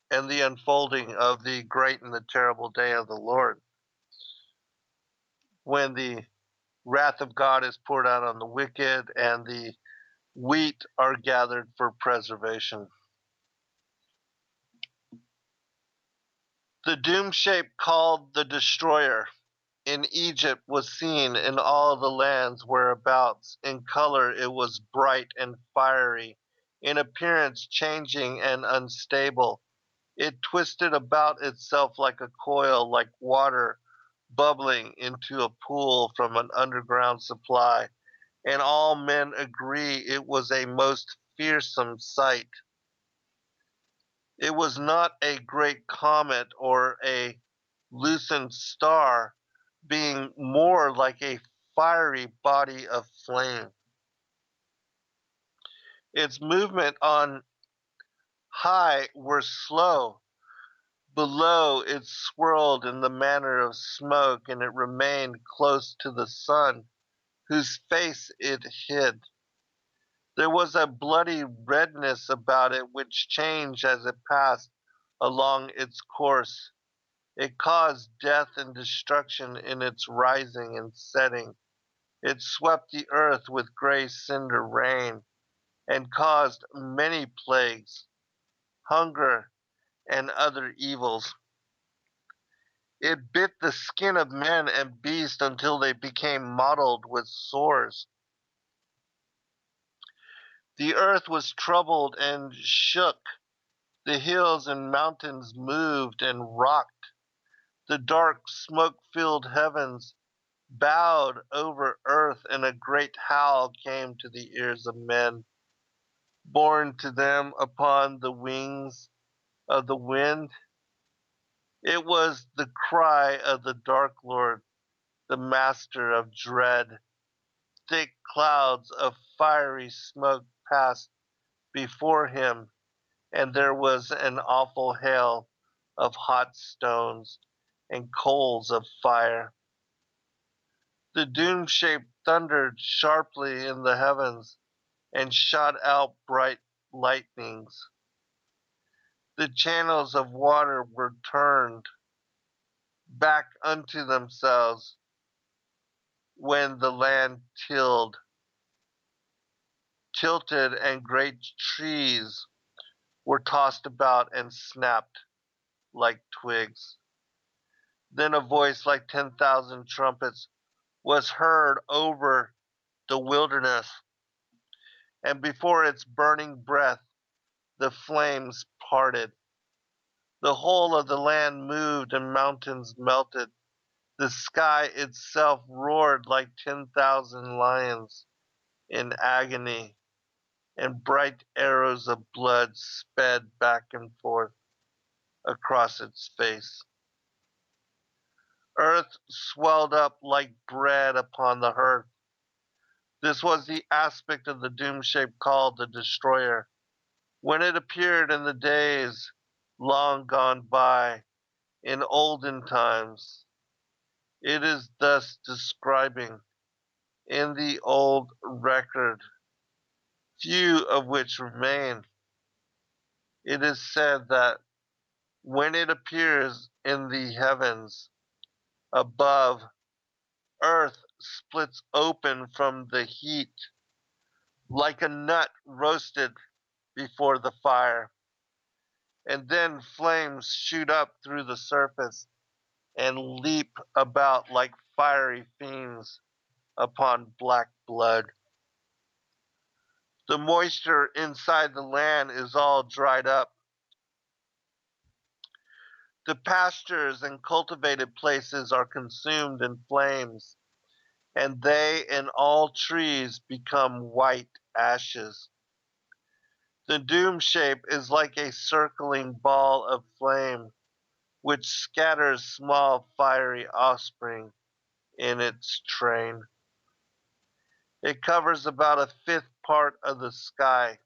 and the unfolding of the great and the terrible day of the Lord, when the wrath of God is poured out on the wicked and the wheat are gathered for preservation. The doom shape called the destroyer in Egypt was seen in all the lands whereabouts. In color it was bright and fiery, in appearance changing and unstable. It twisted about itself like a coil, like water bubbling into a pool from an underground supply, and all men agree it was a most fearsome sight. It was not a great comet or a lucent star, being more like a fiery body of flame. Its movement on high were slow. Below it swirled in the manner of smoke, and it remained close to the sun, whose face it hid. There was a bloody redness about it which changed as it passed along its course. It caused death and destruction in its rising and setting. It swept the earth with gray cinder rain, and caused many plagues, hunger, and other evils. It bit the skin of men and beasts until they became mottled with sores. The earth was troubled and shook. The hills and mountains moved and rocked. The dark, smoke-filled heavens bowed over earth, and a great howl came to the ears of men, borne to them upon the wings of the wind. It was the cry of the Dark Lord, the master of dread. Thick clouds of fiery smoke passed before him, and there was an awful hail of hot stones and coals of fire. The doom shape thundered sharply in the heavens and shot out bright lightnings. The channels of water were turned back unto themselves when the land tilted, and great trees were tossed about and snapped like twigs. Then a voice like 10,000 trumpets was heard over the wilderness, and before its burning breath the flames parted. The whole of the land moved and mountains melted. The sky itself roared like 10,000 lions in agony, and bright arrows of blood sped back and forth across its face. Earth swelled up like bread upon the hearth. This was the aspect of the doom shape called the destroyer, when it appeared in the days long gone by, in olden times. It is thus describing in the old record, few of which remain. It is said that when it appears in the heavens above, earth splits open from the heat like a nut roasted before the fire, and then flames shoot up through the surface and leap about like fiery fiends upon black blood. The moisture inside the land is all dried up. The pastures and cultivated places are consumed in flames, and they and all trees become white ashes. The doom shape is like a circling ball of flame, which scatters small fiery offspring in its train. It covers about a fifth part of the sky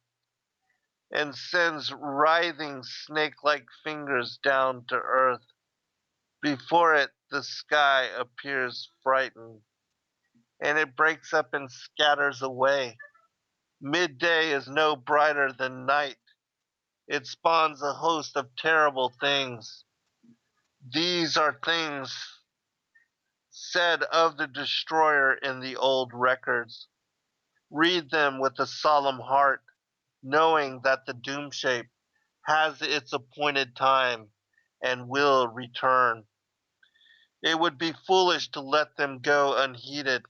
and sends writhing snake-like fingers down to earth. Before it, the sky appears frightened, and it breaks up and scatters away. Midday is no brighter than night. It spawns a host of terrible things. These are things said of the destroyer in the old records. Read them with a solemn heart, knowing that the doom shape has its appointed time and will return. It would be foolish to let them go unheeded.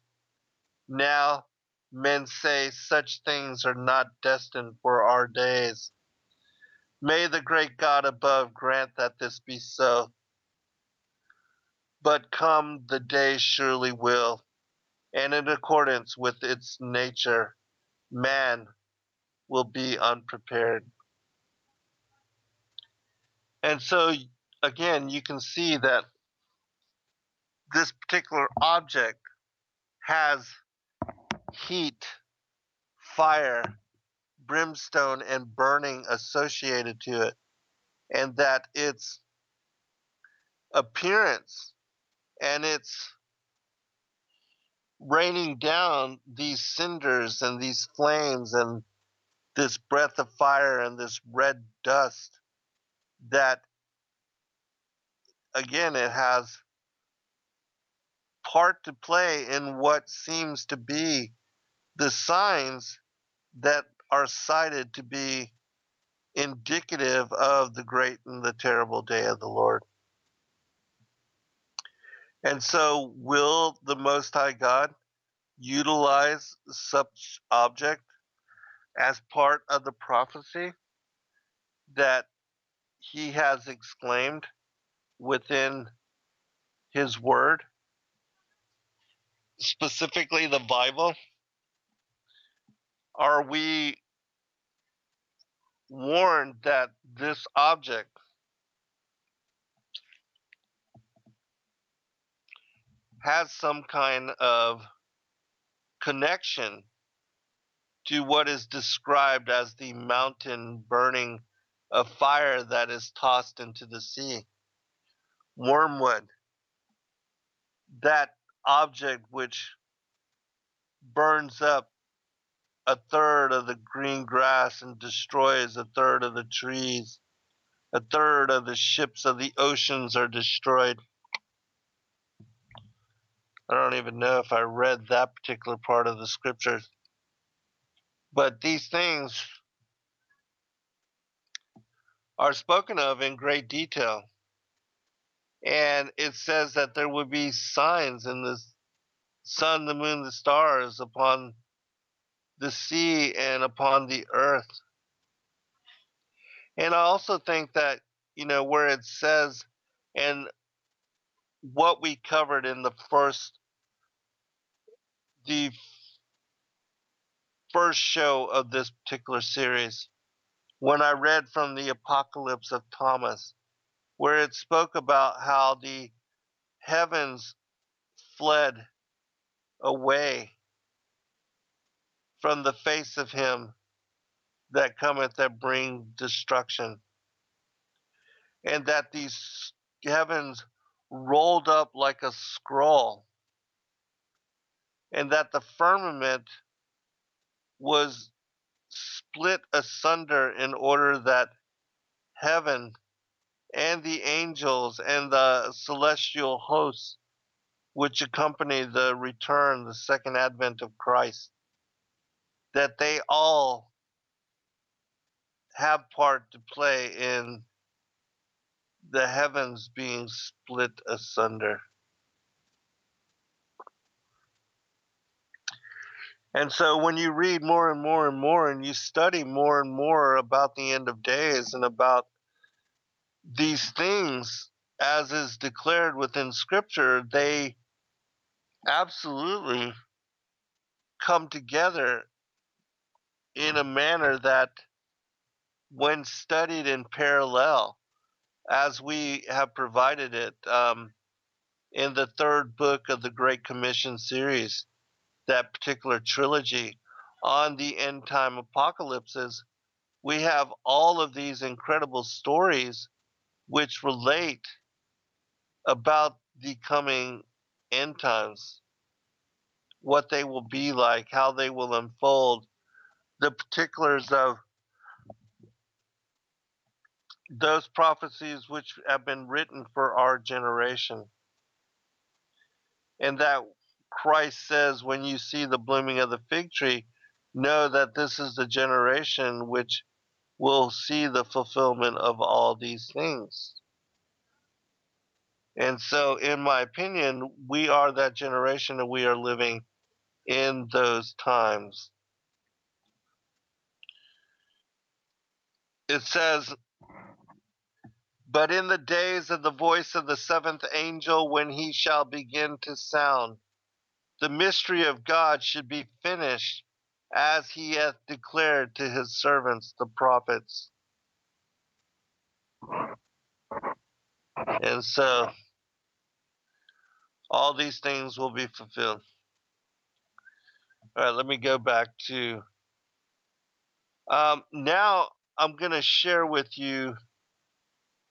Now, men say such things are not destined for our days. May the great God above grant that this be so. But come the day surely will, and in accordance with its nature, man will be unprepared. And so, again, you can see that this particular object has heat, fire, brimstone, and burning associated to it, and that its appearance and its raining down these cinders and these flames and this breath of fire and this red dust, that again it has part to play in what seems to be the signs that are cited to be indicative of the great and the terrible day of the Lord. And so, will the Most High God utilize such object as part of the prophecy that he has exclaimed within his word, specifically the Bible? Are we warned that this object has some kind of connection to what is described as the mountain burning of fire that is tossed into the sea? Wormwood, that object which burns up a third of the green grass and destroys a third of the trees, a third of the ships of the oceans are destroyed. I don't even know if I read that particular part of the scriptures. But these things are spoken of in great detail. And it says that there will be signs in the sun, the moon, the stars, upon the sea and upon the earth. And I also think that, where it says, and what we covered in the first show of this particular series, when I read from the Apocalypse of Thomas, where it spoke about how the heavens fled away from the face of him that cometh that bring destruction, and that these heavens rolled up like a scroll, and that the firmament was split asunder in order that heaven and the angels and the celestial hosts which accompany the return, the second advent of Christ, that they all have part to play in the heavens being split asunder. And so when you read more and more and more, and you study more and more about the end of days and about these things as is declared within Scripture, they absolutely come together in a manner that, when studied in parallel, as we have provided it, in the third book of the Great Commission series, that particular trilogy on the end time apocalypses, we have all of these incredible stories which relate about the coming end times, what they will be like, how they will unfold, the particulars of those prophecies which have been written for our generation. And that Christ says, when you see the blooming of the fig tree, know that this is the generation which will see the fulfillment of all these things. And so, in my opinion, we are that generation and we are living in those times. It says, but in the days of the voice of the seventh angel, when he shall begin to sound, the mystery of God should be finished, as he hath declared to his servants the prophets. And so, all these things will be fulfilled. All right, let me go back to. Now, I'm going to share with you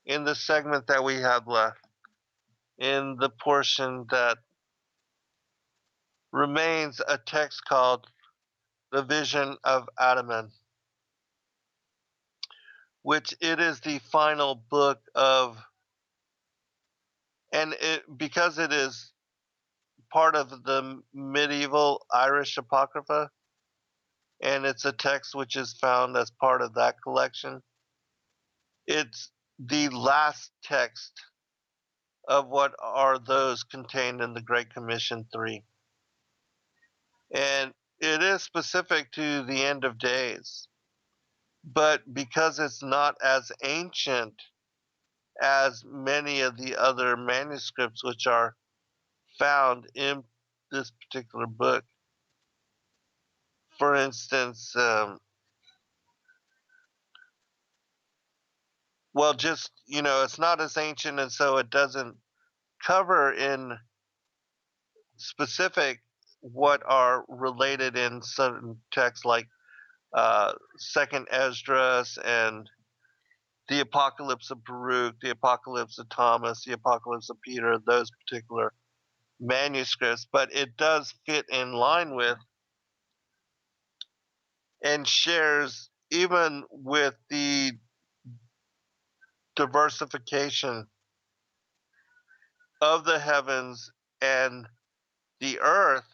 in the segment that we have left, in the portion that remains, a text called The Vision of Adaman, which it is the final book of, and because it is part of the medieval Irish Apocrypha, and it's a text which is found as part of that collection. It's the last text of what are those contained in the Great Commission 3. And it is specific to the end of days. But because it's not as ancient as many of the other manuscripts which are found in this particular book, for instance, well, just, it's not as ancient, and so it doesn't cover in specific what are related in certain texts like Second Esdras and the Apocalypse of Baruch, the Apocalypse of Thomas, the Apocalypse of Peter, those particular manuscripts, but it does fit in line with and shares even with the diversification of the heavens and the earth,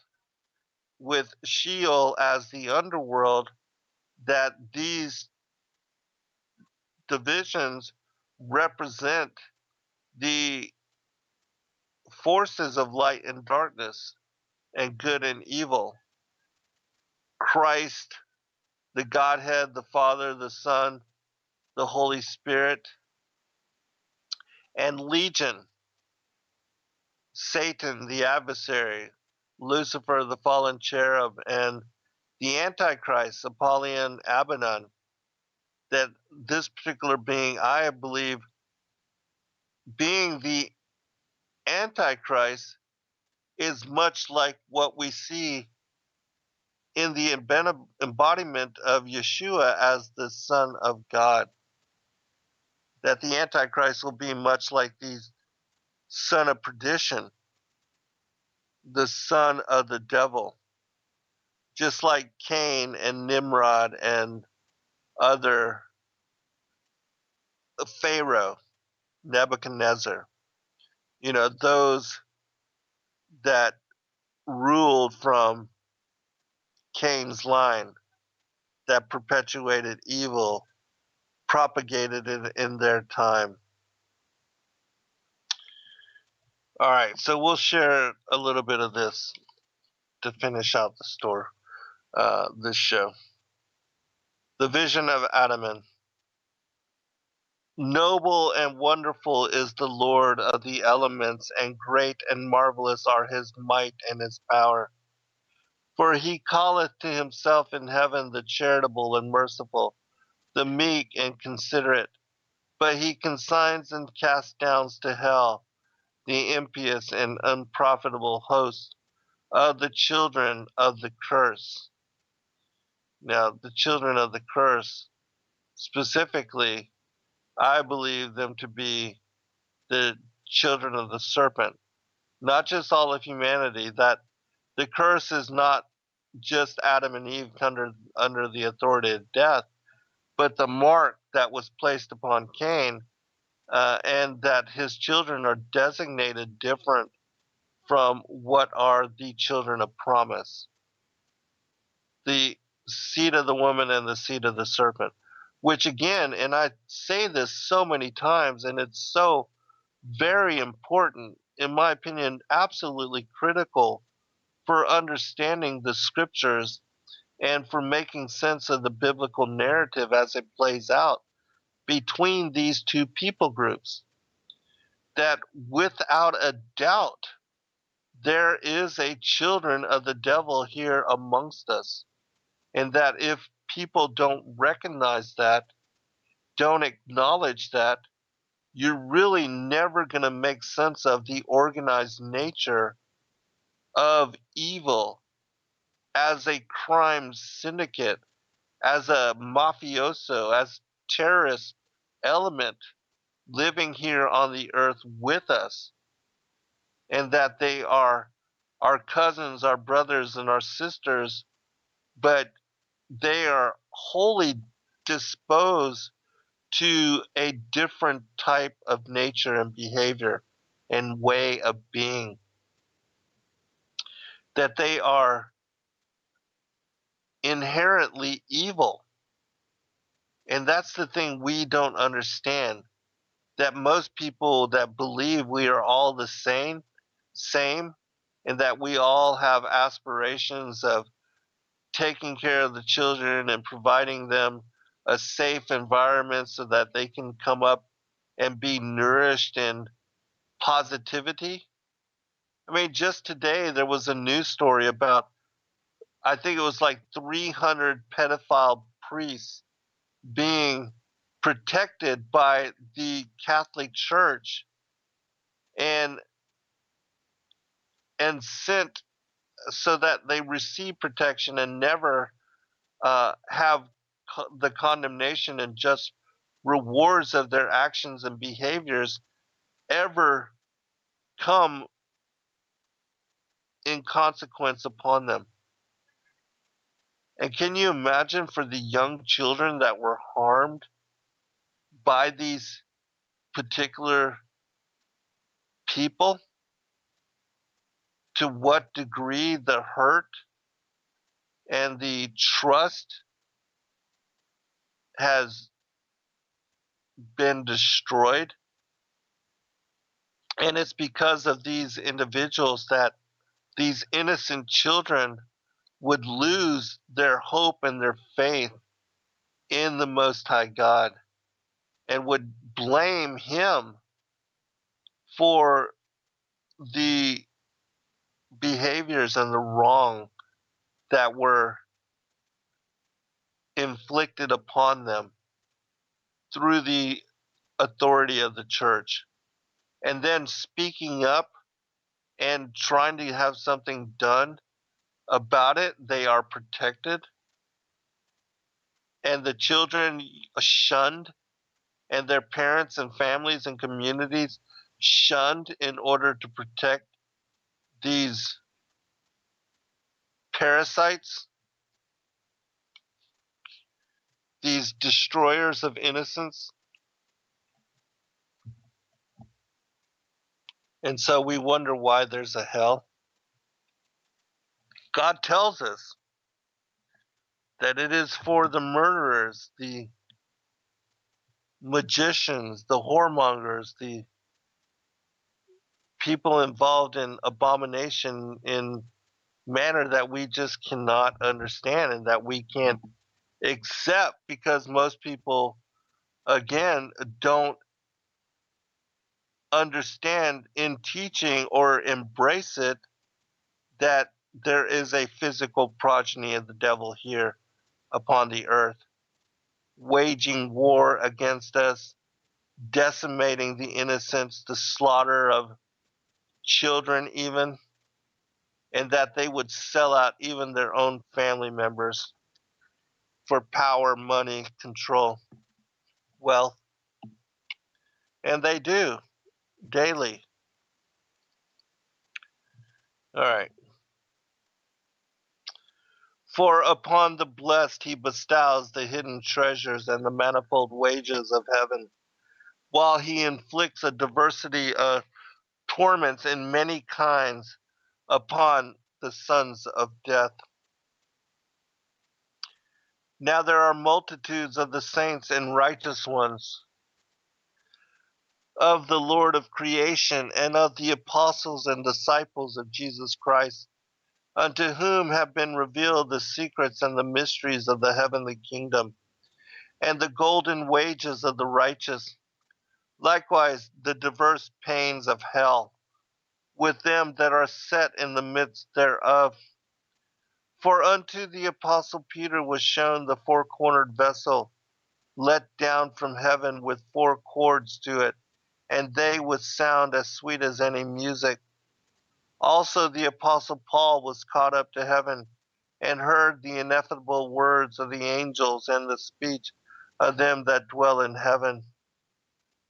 with Sheol as the underworld, that these divisions represent the forces of light and darkness and good and evil. Christ, the Godhead, the Father, the Son, the Holy Spirit, and Legion, Satan, the adversary, Lucifer, the fallen cherub, and the Antichrist, Apollyon Abaddon, that this particular being, I believe, being the Antichrist, is much like what we see in the embodiment of Yeshua as the Son of God. That the Antichrist will be much like the son of perdition, the son of the devil, just like Cain and Nimrod and other Pharaoh, Nebuchadnezzar, those that ruled from Cain's line, that perpetuated evil, propagated it in their time. All right, so we'll share a little bit of this to finish out this show. The Vision of Adaman. Noble and wonderful is the Lord of the elements, and great and marvelous are his might and his power. For he calleth to himself in heaven the charitable and merciful, the meek and considerate. But he consigns and casts down to hell the impious and unprofitable host of the children of the curse. Now, the children of the curse, specifically, I believe them to be the children of the serpent, not just all of humanity. That the curse is not just Adam and Eve under the authority of death, but the mark that was placed upon Cain, and that his children are designated different from what are the children of promise, the seed of the woman and the seed of the serpent, which again, and I say this so many times, and it's so very important, in my opinion, absolutely critical for understanding the scriptures and for making sense of the biblical narrative as it plays out between these two people groups. That without a doubt, there is a children of the devil here amongst us. And that if people don't recognize that, don't acknowledge that, you're really never going to make sense of the organized nature of evil as a crime syndicate, as a mafioso, as terrorist element living here on the earth with us, and that they are our cousins, our brothers, and our sisters, but they are wholly disposed to a different type of nature and behavior and way of being. That they are inherently evil. And that's the thing we don't understand. That most people that believe we are all the same, and that we all have aspirations of taking care of the children and providing them a safe environment so that they can come up and be nourished in positivity. I mean, just today there was a news story about, I think it was like 300 pedophile priests being protected by the Catholic Church and sent so that they receive protection and never have the condemnation and just rewards of their actions and behaviors ever come in consequence upon them. And can you imagine for the young children that were harmed by these particular people, to what degree the hurt and the trust has been destroyed? And it's because of these individuals that these innocent children would lose their hope and their faith in the Most High God and would blame Him for the behaviors and the wrong that were inflicted upon them through the authority of the church. And then speaking up and trying to have something done about it, they are protected. And the children shunned, and their parents and families and communities shunned in order to protect these parasites, these destroyers of innocence. And so we wonder why there's a hell. God tells us that it is for the murderers, the magicians, the whoremongers, the people involved in abomination in manner that we just cannot understand and that we can't accept, because most people, again, don't understand in teaching or embrace it, that there is a physical progeny of the devil here upon the earth, waging war against us, decimating the innocents, the slaughter of children even, and that they would sell out even their own family members for power, money, control, wealth. And they do daily. All right. For upon the blessed he bestows the hidden treasures and the manifold wages of heaven, while he inflicts a diversity of torments in many kinds upon the sons of death. Now there are multitudes of the saints and righteous ones, of the Lord of creation, and of the apostles and disciples of Jesus Christ, unto whom have been revealed the secrets and the mysteries of the heavenly kingdom, and the golden wages of the righteous, likewise the diverse pains of hell, with them that are set in the midst thereof. For unto the apostle Peter was shown the four-cornered vessel, let down from heaven with four cords to it, and they with sound as sweet as any music. Also the apostle Paul was caught up to heaven, and heard the ineffable words of the angels and the speech of them that dwell in heaven.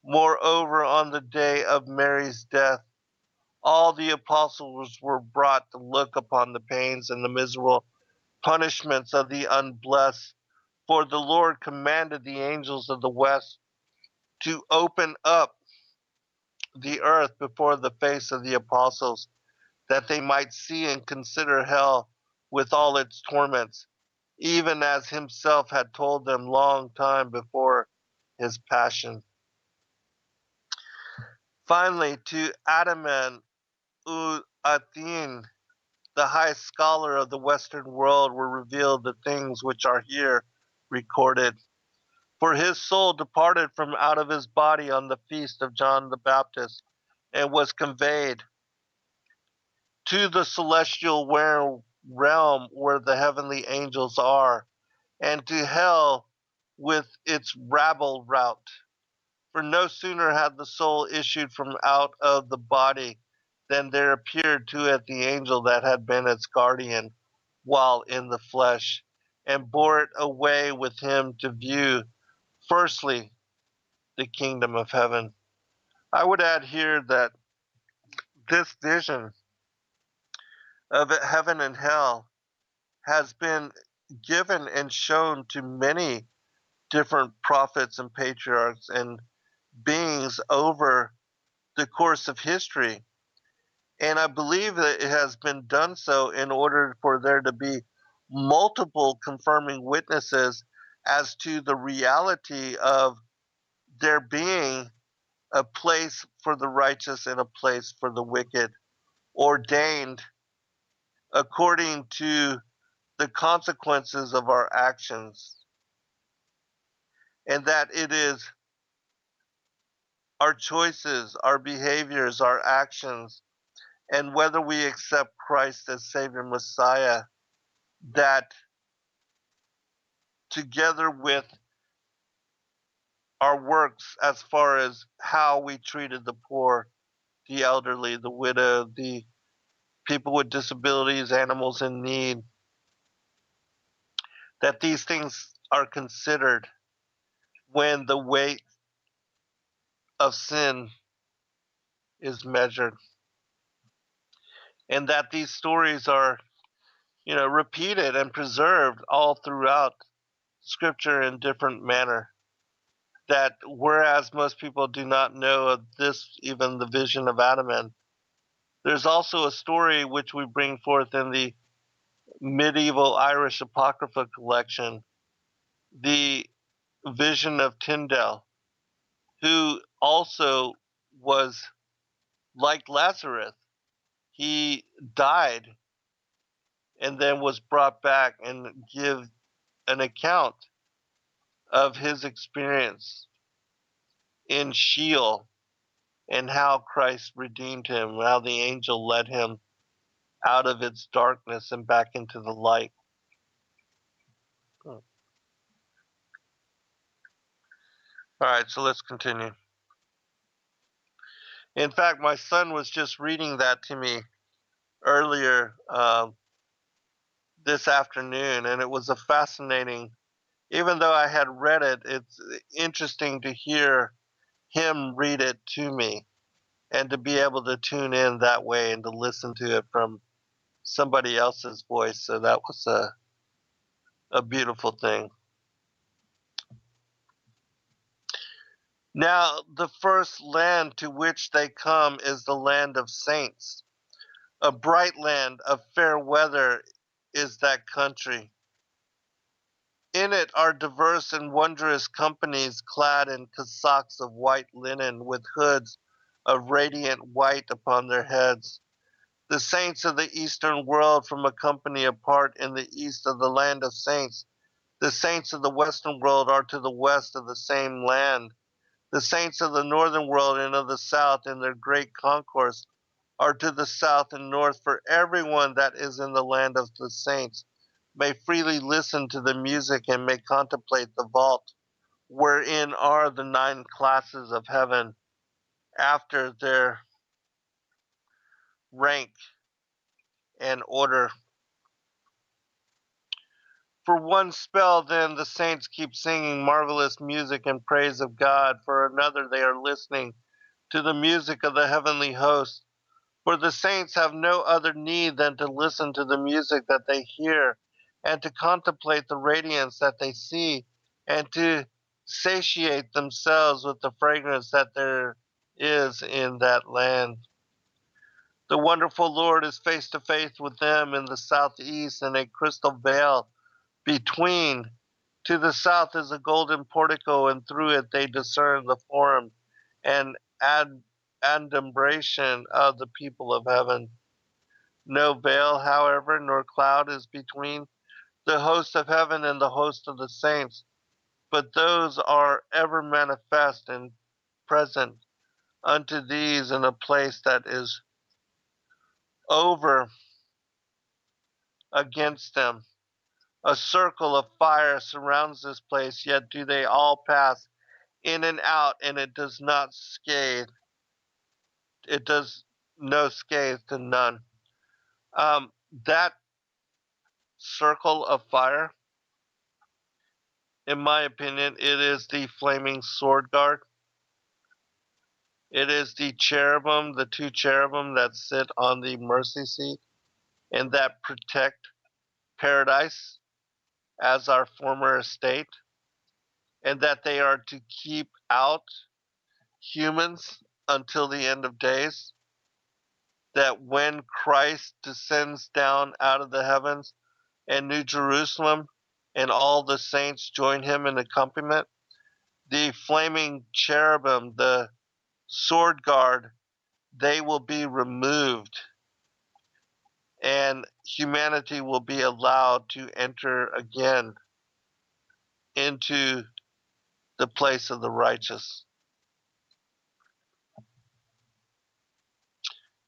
Moreover, on the day of Mary's death, all the apostles were brought to look upon the pains and the miserable punishments of the unblessed. For the Lord commanded the angels of the west to open up the earth before the face of the apostles, that they might see and consider hell with all its torments, even as himself had told them long time before his passion. Finally, to Adaman Athin, the high scholar of the Western world, were revealed the things which are here recorded. For his soul departed from out of his body on the feast of John the Baptist, and was conveyed to the celestial realm where the heavenly angels are, and to hell with its rabble rout. For no sooner had the soul issued from out of the body than there appeared to it the angel that had been its guardian while in the flesh, and bore it away with him to view, firstly, the kingdom of heaven. I would add here that this vision of heaven and hell has been given and shown to many different prophets and patriarchs and beings over the course of history. And I believe that it has been done so in order for there to be multiple confirming witnesses as to the reality of there being a place for the righteous and a place for the wicked, ordained according to the consequences of our actions, and that it is our choices, our behaviors, our actions, and whether we accept Christ as Savior Messiah, that together with our works as far as how we treated the poor, the elderly, the widow, the people with disabilities, animals in need, that these things are considered when the weight of sin is measured. And that these stories are, repeated and preserved all throughout Scripture in different manner. That whereas most people do not know of this, even the vision of Adaman, there's also a story which we bring forth in the medieval Irish Apocrypha collection, the vision of Tyndale, who also was like Lazarus. He died and then was brought back and give an account of his experience in Sheol and how Christ redeemed him, how the angel led him out of its darkness and back into the light. All right, so let's continue. In fact, my son was just reading that to me earlier this afternoon, and it was a fascinating. Even though I had read it, it's interesting to hear him read it to me and to be able to tune in that way and to listen to it from somebody else's voice. So that was a beautiful thing. Now, the first land to which they come is the land of saints. A bright land of fair weather is that country. In it are diverse and wondrous companies clad in cassocks of white linen with hoods of radiant white upon their heads. The saints of the eastern world from a company apart in the east of the land of saints. The saints of the western world are to the west of the same land. The saints of the northern world and of the south in their great concourse are to the south and north, for everyone that is in the land of the saints may freely listen to the music and may contemplate the vault, wherein are the 9 classes of heaven after their rank and order. For one spell, then, the saints keep singing marvelous music in praise of God. For another, they are listening to the music of the heavenly host. For the saints have no other need than to listen to the music that they hear, and to contemplate the radiance that they see, and to satiate themselves with the fragrance that there is in that land. The wonderful Lord is face to face with them in the southeast, in a crystal veil between. To the south is a golden portico, and through it they discern the form and adumbration of the people of heaven. No veil, however, nor cloud is between the host of heaven and the host of the saints, but those are ever manifest and present unto these in a place that is over against them. A circle of fire surrounds this place, yet do they all pass in and out, and it does not scathe. It does no scathe to none. That circle of fire, in my opinion, it is the flaming sword guard. It is the cherubim, the 2 cherubim that sit on the mercy seat and that protect paradise as our former estate, and that they are to keep out humans until the end of days. That when Christ descends down out of the heavens and New Jerusalem and all the saints join him in accompaniment, the flaming cherubim, the sword guard, they will be removed, and humanity will be allowed to enter again into the place of the righteous.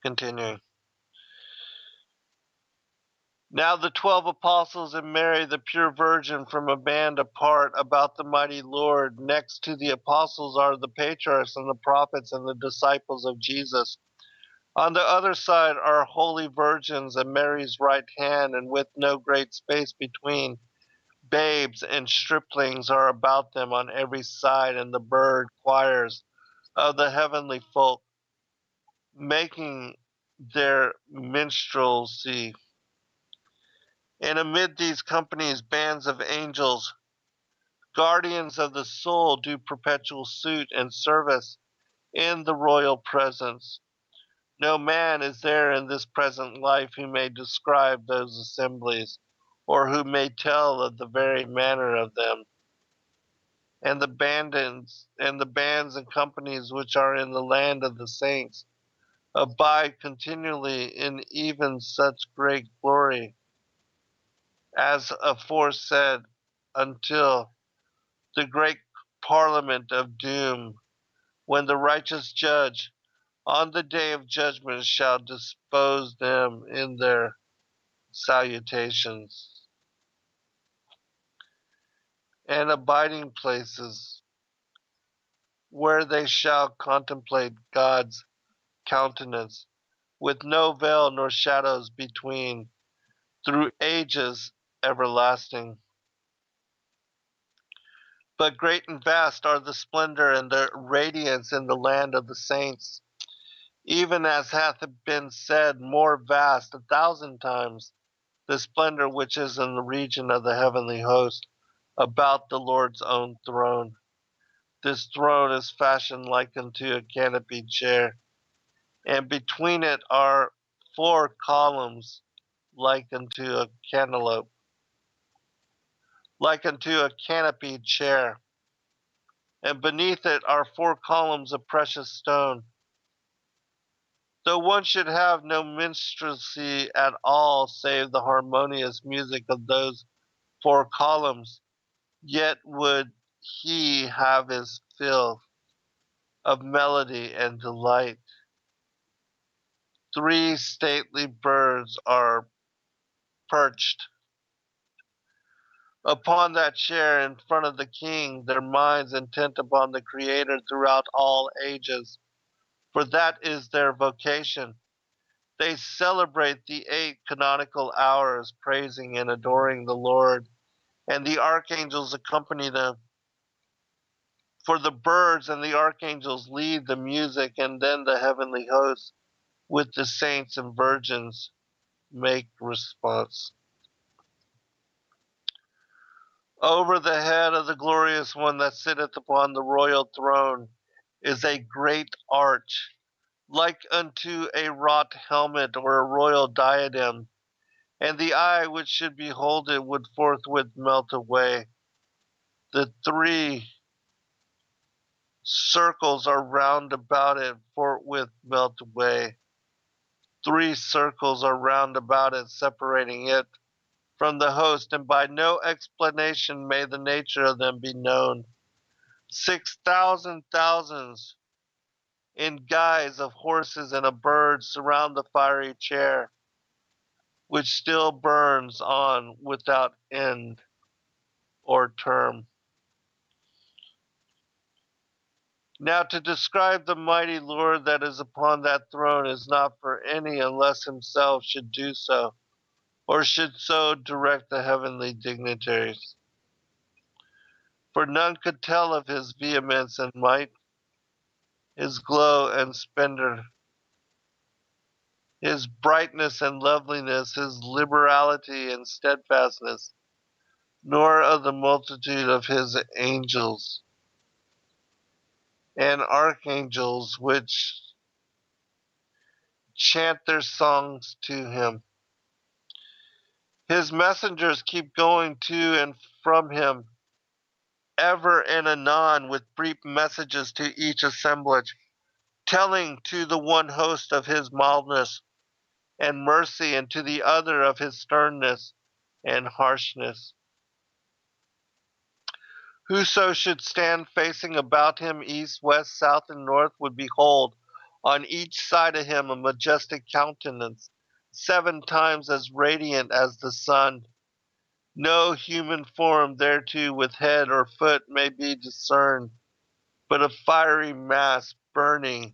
Continuing. Now the 12 apostles and Mary, the pure virgin, from a band apart about the mighty Lord. Next to the apostles are the patriarchs and the prophets and the disciples of Jesus. On the other side are holy virgins and Mary's right hand, and with no great space between, babes and striplings are about them on every side, and the bird choirs of the heavenly folk, making their minstrelsy. And amid these companies, bands of angels, guardians of the soul, do perpetual suit and service in the royal presence. No man is there in this present life who may describe those assemblies, or who may tell of the very manner of them. And the bands and companies which are in the land of the saints abide continually in even such great glory as aforesaid, until the great parliament of doom, when the righteous judge on the day of judgment shall dispose them in their salutations and abiding places, where they shall contemplate God's countenance, with no veil nor shadows between, through ages everlasting. But great and vast are the splendor and the radiance in the land of the saints, even as hath been said, more vast 1,000 times the splendor which is in the region of the heavenly host, about the Lord's own throne. This throne is fashioned like unto a canopied chair, and between it are 4 columns like unto a cantaloupe, like unto a canopied chair, and beneath it are 4 columns of precious stone. Though one should have no minstrelsy at all save the harmonious music of those 4 columns, yet would he have his fill of melody and delight. 3 stately birds are perched upon that chair in front of the king, their minds intent upon the Creator throughout all ages, for that is their vocation. They celebrate the 8 canonical hours, praising and adoring the Lord, and the archangels accompany them. For the birds and the archangels lead the music, and then the heavenly hosts, with the saints and virgins, make response. Over the head of the glorious one that sitteth upon the royal throne is a great arch, like unto a wrought helmet or a royal diadem, and the eye which should behold it would forthwith melt away. The 3 circles are round about it, forthwith melt away. 3 circles are round about it, separating it from the host, and by no explanation may the nature of them be known. 6,000 thousands in guise of horses and of birds surround the fiery chair, which still burns on without end or term. Now to describe the mighty Lord that is upon that throne is not for any unless himself should do so, or should so direct the heavenly dignitaries. For none could tell of his vehemence and might, his glow and splendor, his brightness and loveliness, his liberality and steadfastness, nor of the multitude of his angels and archangels which chant their songs to him. His messengers keep going to and from him ever and anon with brief messages to each assemblage, telling to the one host of his mildness and mercy, and to the other of his sternness and harshness. Whoso should stand facing about him east, west, south, and north would behold on each side of him a majestic countenance, 7 times as radiant as the sun. No human form thereto with head or foot may be discerned, but a fiery mass burning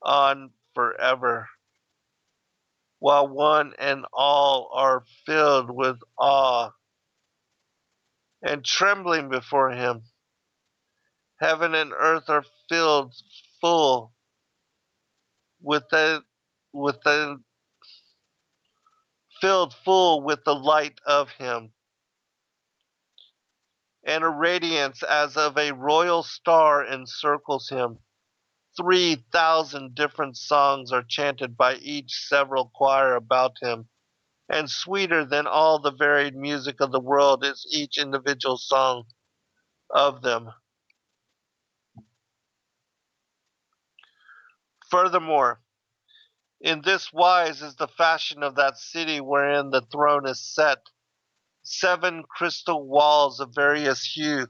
on forever, while one and all are filled with awe and trembling before him. Heaven and earth are filled full with the filled full with the light of him, and a radiance as of a royal star encircles him. 3,000 different songs are chanted by each several choir about him, and sweeter than all the varied music of the world is each individual song of them. Furthermore, in this wise is the fashion of that city wherein the throne is set. 7 crystal walls of various hue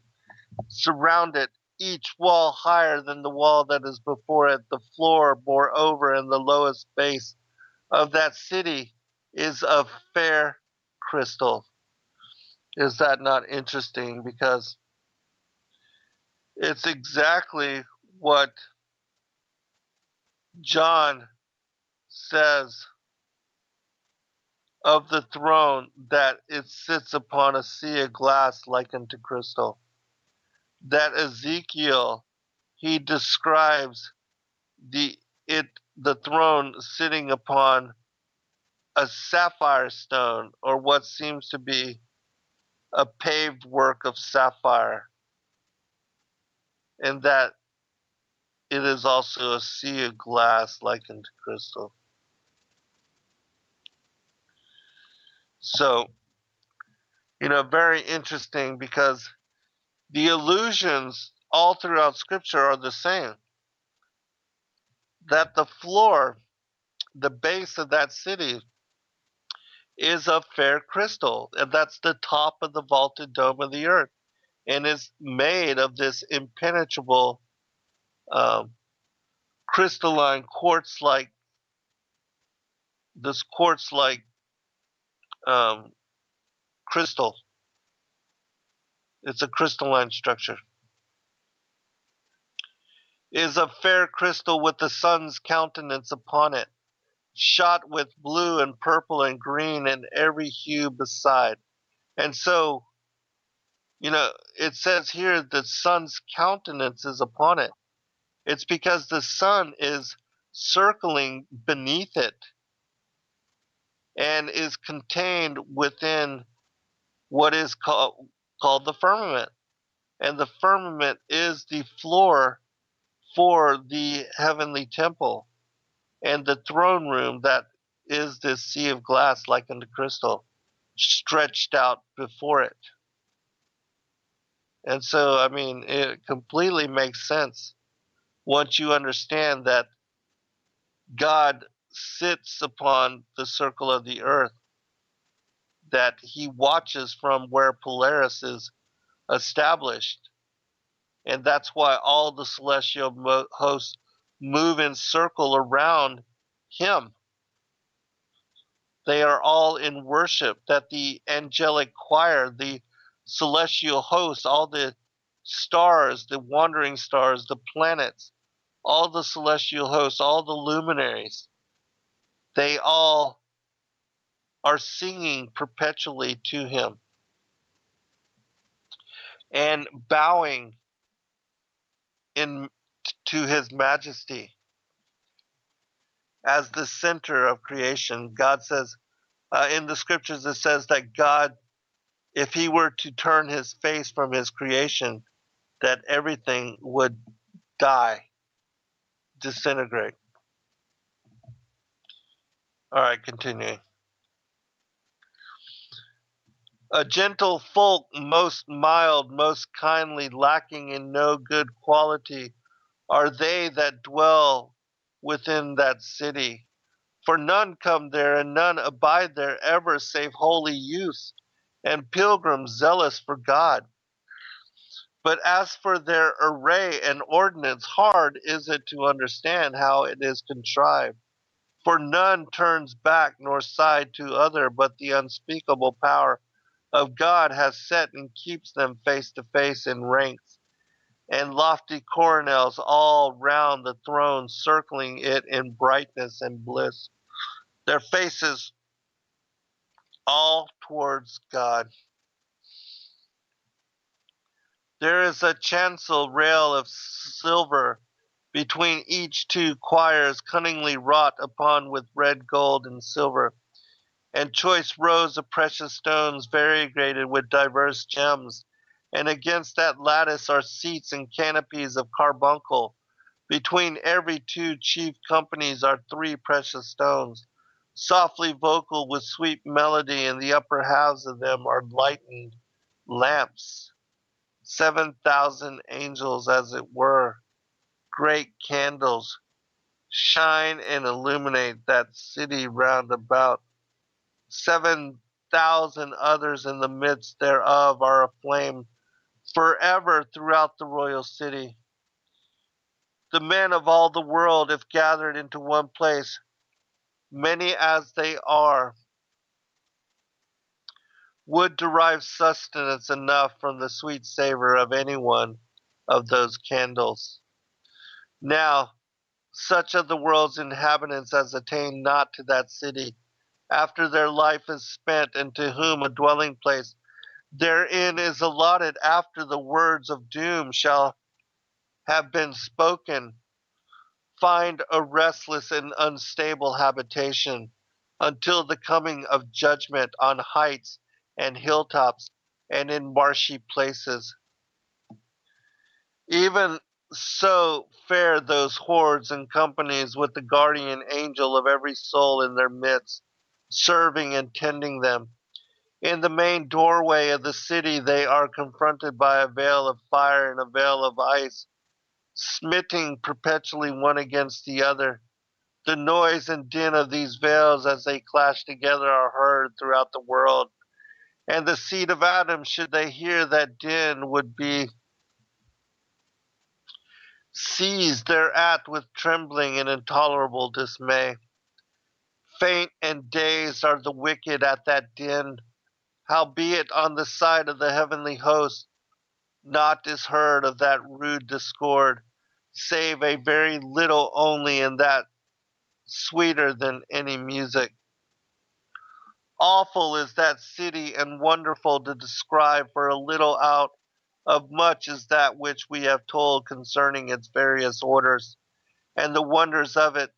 surround it, each wall higher than the wall that is before it. The floor, moreover, and the lowest base of that city is of fair crystal. Is that not interesting? Because it's exactly what John says of the throne that it sits upon a sea of glass like unto crystal. That Ezekiel, he describes the the throne sitting upon a sapphire stone, or what seems to be a paved work of sapphire, and that it is also a sea of glass like unto crystal. So, very interesting, because the allusions all throughout Scripture are the same. That the floor, the base of that city, is of fair crystal, and that's the top of the vaulted dome of the earth, and is made of this impenetrable, um, crystalline quartz-like um, crystal. It's a crystalline structure. Is of fair crystal with the sun's countenance upon it, shot with blue and purple and green and every hue beside. And so, it says here the sun's countenance is upon it. It's because the sun is circling beneath it and is contained within what is called the firmament. And the firmament is the floor for the heavenly temple, and the throne room that is this sea of glass like unto crystal stretched out before it. And so, it completely makes sense once you understand that God sits upon the circle of the earth, that he watches from where Polaris is established. And that's why all the celestial hosts move in circle around him. They are all in worship, that the angelic choir, the celestial hosts, all the stars, the wandering stars, the planets, all the celestial hosts, all the luminaries, they all are singing perpetually to him and bowing to his majesty as the center of creation. God says, in the scriptures, it says that God, if he were to turn his face from his creation, that everything would die, disintegrate. All right, continuing. A gentle folk, most mild, most kindly, lacking in no good quality, are they that dwell within that city. For none come there, and none abide there ever, save holy youths and pilgrims zealous for God. But as for their array and ordinance, hard is it to understand how it is contrived. For none turns back nor side to other, but the unspeakable power of God has set and keeps them face to face in ranks, and lofty coronals all round the throne, circling it in brightness and bliss, their faces all towards God. There is a chancel rail of silver between each two choirs, cunningly wrought upon with red gold and silver, and choice rows of precious stones variegated with diverse gems. And against that lattice are seats and canopies of carbuncle. Between every two chief companies are three precious stones, softly vocal with sweet melody, and the upper halves of them are lightened lamps. 7,000 angels, as it were, great candles, shine and illuminate that city round about. 7,000 others in the midst thereof are aflame forever throughout the royal city. The men of all the world, if gathered into one place, many as they are, would derive sustenance enough from the sweet savor of any one of those candles. Now, such of the world's inhabitants as attain not to that city, after their life is spent, and to whom a dwelling place therein is allotted after the words of doom shall have been spoken, find a restless and unstable habitation until the coming of judgment on heights and hilltops and in marshy places. Even so fare those hordes and companies with the guardian angel of every soul in their midst, serving and tending them. In the main doorway of the city they are confronted by a veil of fire and a veil of ice, smitting perpetually one against the other. The noise and din of these veils as they clash together are heard throughout the world, and the seed of Adam, should they hear that din, would be seized thereat with trembling and intolerable dismay. Faint and dazed are the wicked at that din, howbeit on the side of the heavenly host naught is heard of that rude discord, save a very little only, and that sweeter than any music. Awful is that city, and wonderful to describe, for a little out of much is that which we have told concerning its various orders, and the wonders of it.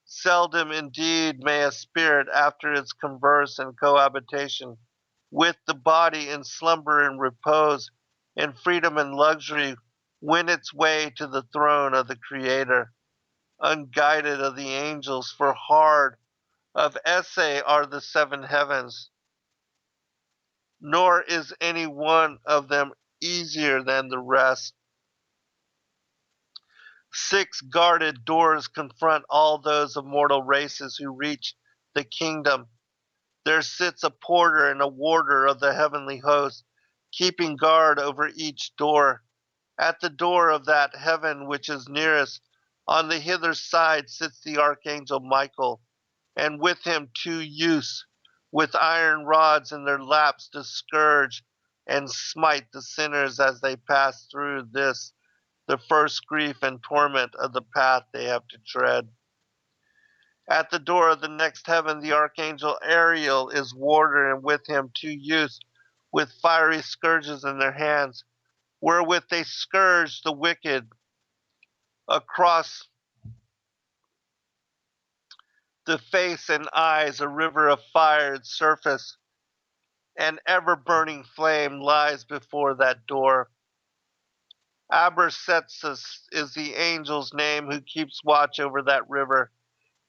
Seldom indeed may a spirit, after its converse and cohabitation with the body in slumber and repose, in freedom and luxury, win its way to the throne of the Creator, unguided of the angels, for hard of essay are the seven heavens, nor is any one of them easier than the rest. 6 guarded doors confront all those of mortal races who reach the kingdom. There sits a porter and a warder of the heavenly host, keeping guard over each door. At the door of that heaven which is nearest, on the hither side, sits the archangel Michael, and with him 2 youths, with iron rods in their laps, to scourge and smite the sinners as they pass through this, the first grief and torment of the path they have to tread. At the door of the next heaven, the archangel Ariel is warder, and with him 2 youths with fiery scourges in their hands, wherewith they scourge the wicked. Across the face and eyes a river of fired surface, an ever burning flame lies before that door. Abercetus is the angel's name who keeps watch over that river,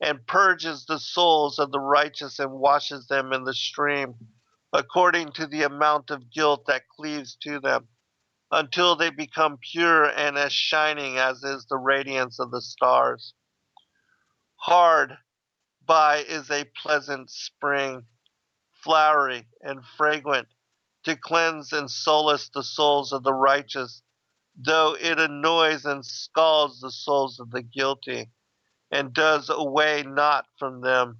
and purges the souls of the righteous and washes them in the stream, according to the amount of guilt that cleaves to them, until they become pure and as shining as is the radiance of the stars. Hard by is a pleasant spring, flowery and fragrant, to cleanse and solace the souls of the righteous, though it annoys and scalds the souls of the guilty, and does away not from them,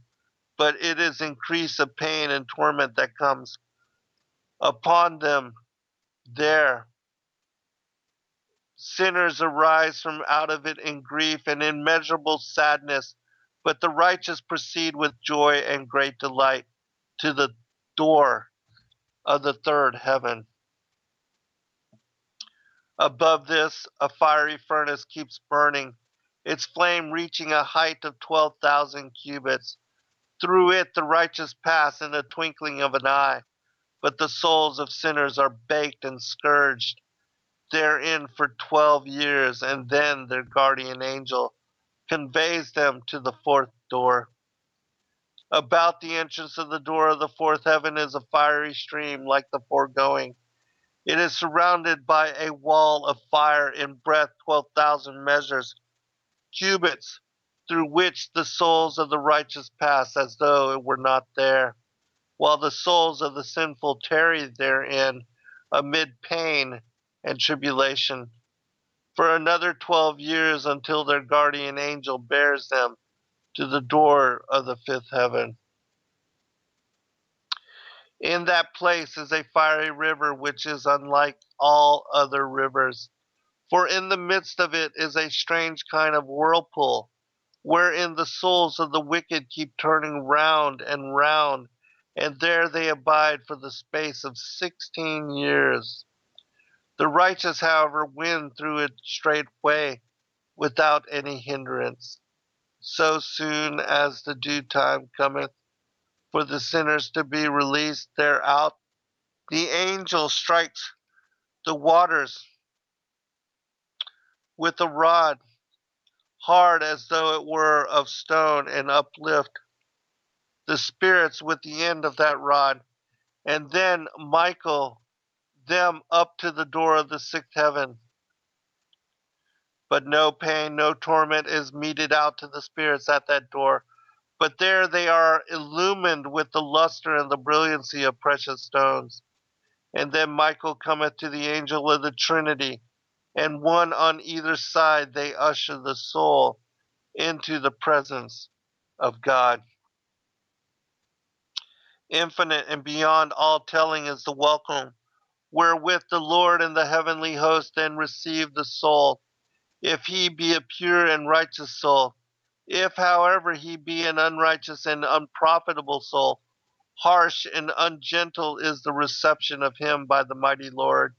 but it is increase of pain and torment that comes upon them there. Sinners arise from out of it in grief and immeasurable sadness, but the righteous proceed with joy and great delight to the door of the third heaven. Above this, a fiery furnace keeps burning, its flame reaching a height of 12,000 cubits. Through it the righteous pass in the twinkling of an eye, but the souls of sinners are baked and scourged therein for 12 years, and then their guardian angel conveys them to the fourth door. About the entrance of the door of the fourth heaven is a fiery stream like the foregoing. It is surrounded by a wall of fire in breadth 12,000 measures, cubits, through which the souls of the righteous pass as though it were not there, while the souls of the sinful tarry therein amid pain and tribulation for another 12 years, until their guardian angel bears them to the door of the fifth heaven. In that place is a fiery river which is unlike all other rivers, for in the midst of it is a strange kind of whirlpool, wherein the souls of the wicked keep turning round and round, and there they abide for the space of 16 years. The righteous, however, win through it straight way, without any hindrance. So soon as the due time cometh for the sinners to be released thereout, the angel strikes the waters with a rod, hard as though it were of stone, and uplift the spirits with the end of that rod, and then Michael them up to the door of the sixth heaven. But no pain, no torment is meted out to the spirits at that door, but there they are illumined with the luster and the brilliancy of precious stones. And then Michael cometh to the angel of the Trinity, and one on either side they usher the soul into the presence of God. Infinite and beyond all telling is the welcome wherewith the Lord and the heavenly host then receive the soul, if he be a pure and righteous soul. If, however, he be an unrighteous and unprofitable soul, harsh and ungentle is the reception of him by the mighty Lord.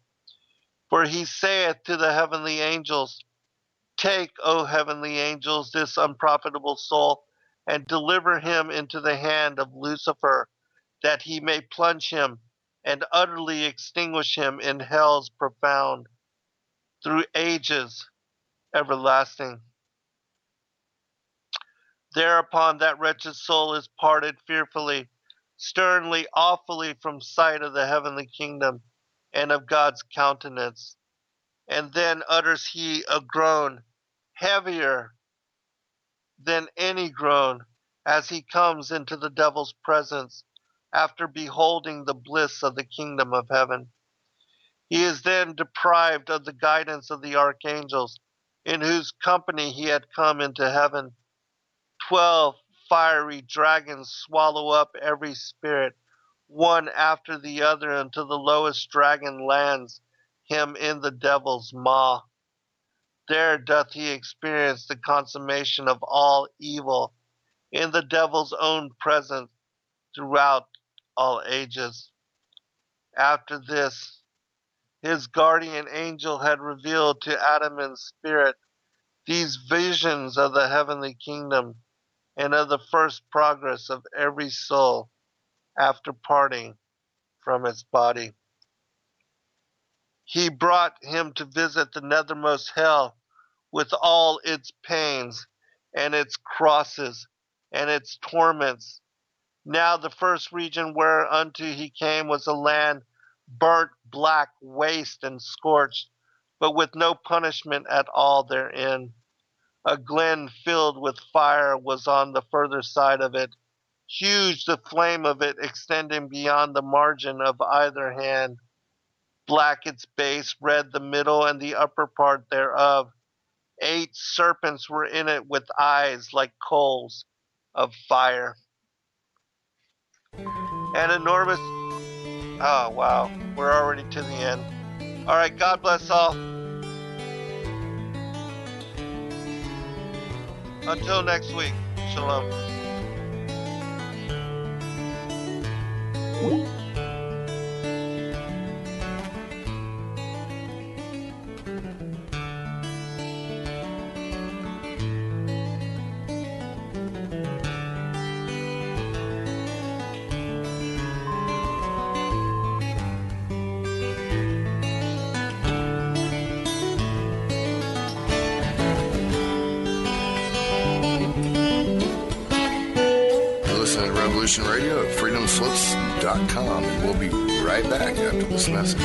For he saith to the heavenly angels, Take, O heavenly angels, this unprofitable soul, and deliver him into the hand of Lucifer, that he may plunge him and utterly extinguish him in hell's profound, through ages everlasting. Thereupon that wretched soul is parted fearfully, sternly, awfully from sight of the heavenly kingdom and of God's countenance. And then utters he a groan, heavier than any groan, as he comes into the devil's presence, after beholding the bliss of the kingdom of heaven. He is then deprived of the guidance of the archangels, in whose company he had come into heaven. 12 fiery dragons swallow up every spirit, one after the other, until the lowest dragon lands him in the devil's maw. There doth he experience the consummation of all evil, in the devil's own presence throughout all ages. After this, his guardian angel had revealed to Adam in spirit these visions of the heavenly kingdom and of the first progress of every soul after parting from its body. He brought him to visit the nethermost hell with all its pains and its crosses and its torments. Now the first region whereunto he came was a land burnt black, waste, and scorched, but with no punishment at all therein. A glen filled with fire was on the further side of it, huge the flame of it extending beyond the margin of either hand. Black its base, red the middle and the upper part thereof. 8 serpents were in it with eyes like coals of fire. An enormous... Oh, wow. We're already to the end. All right, God bless all. Until next week, shalom. Revolution Radio at freedomslips.com, and we'll be right back after this message.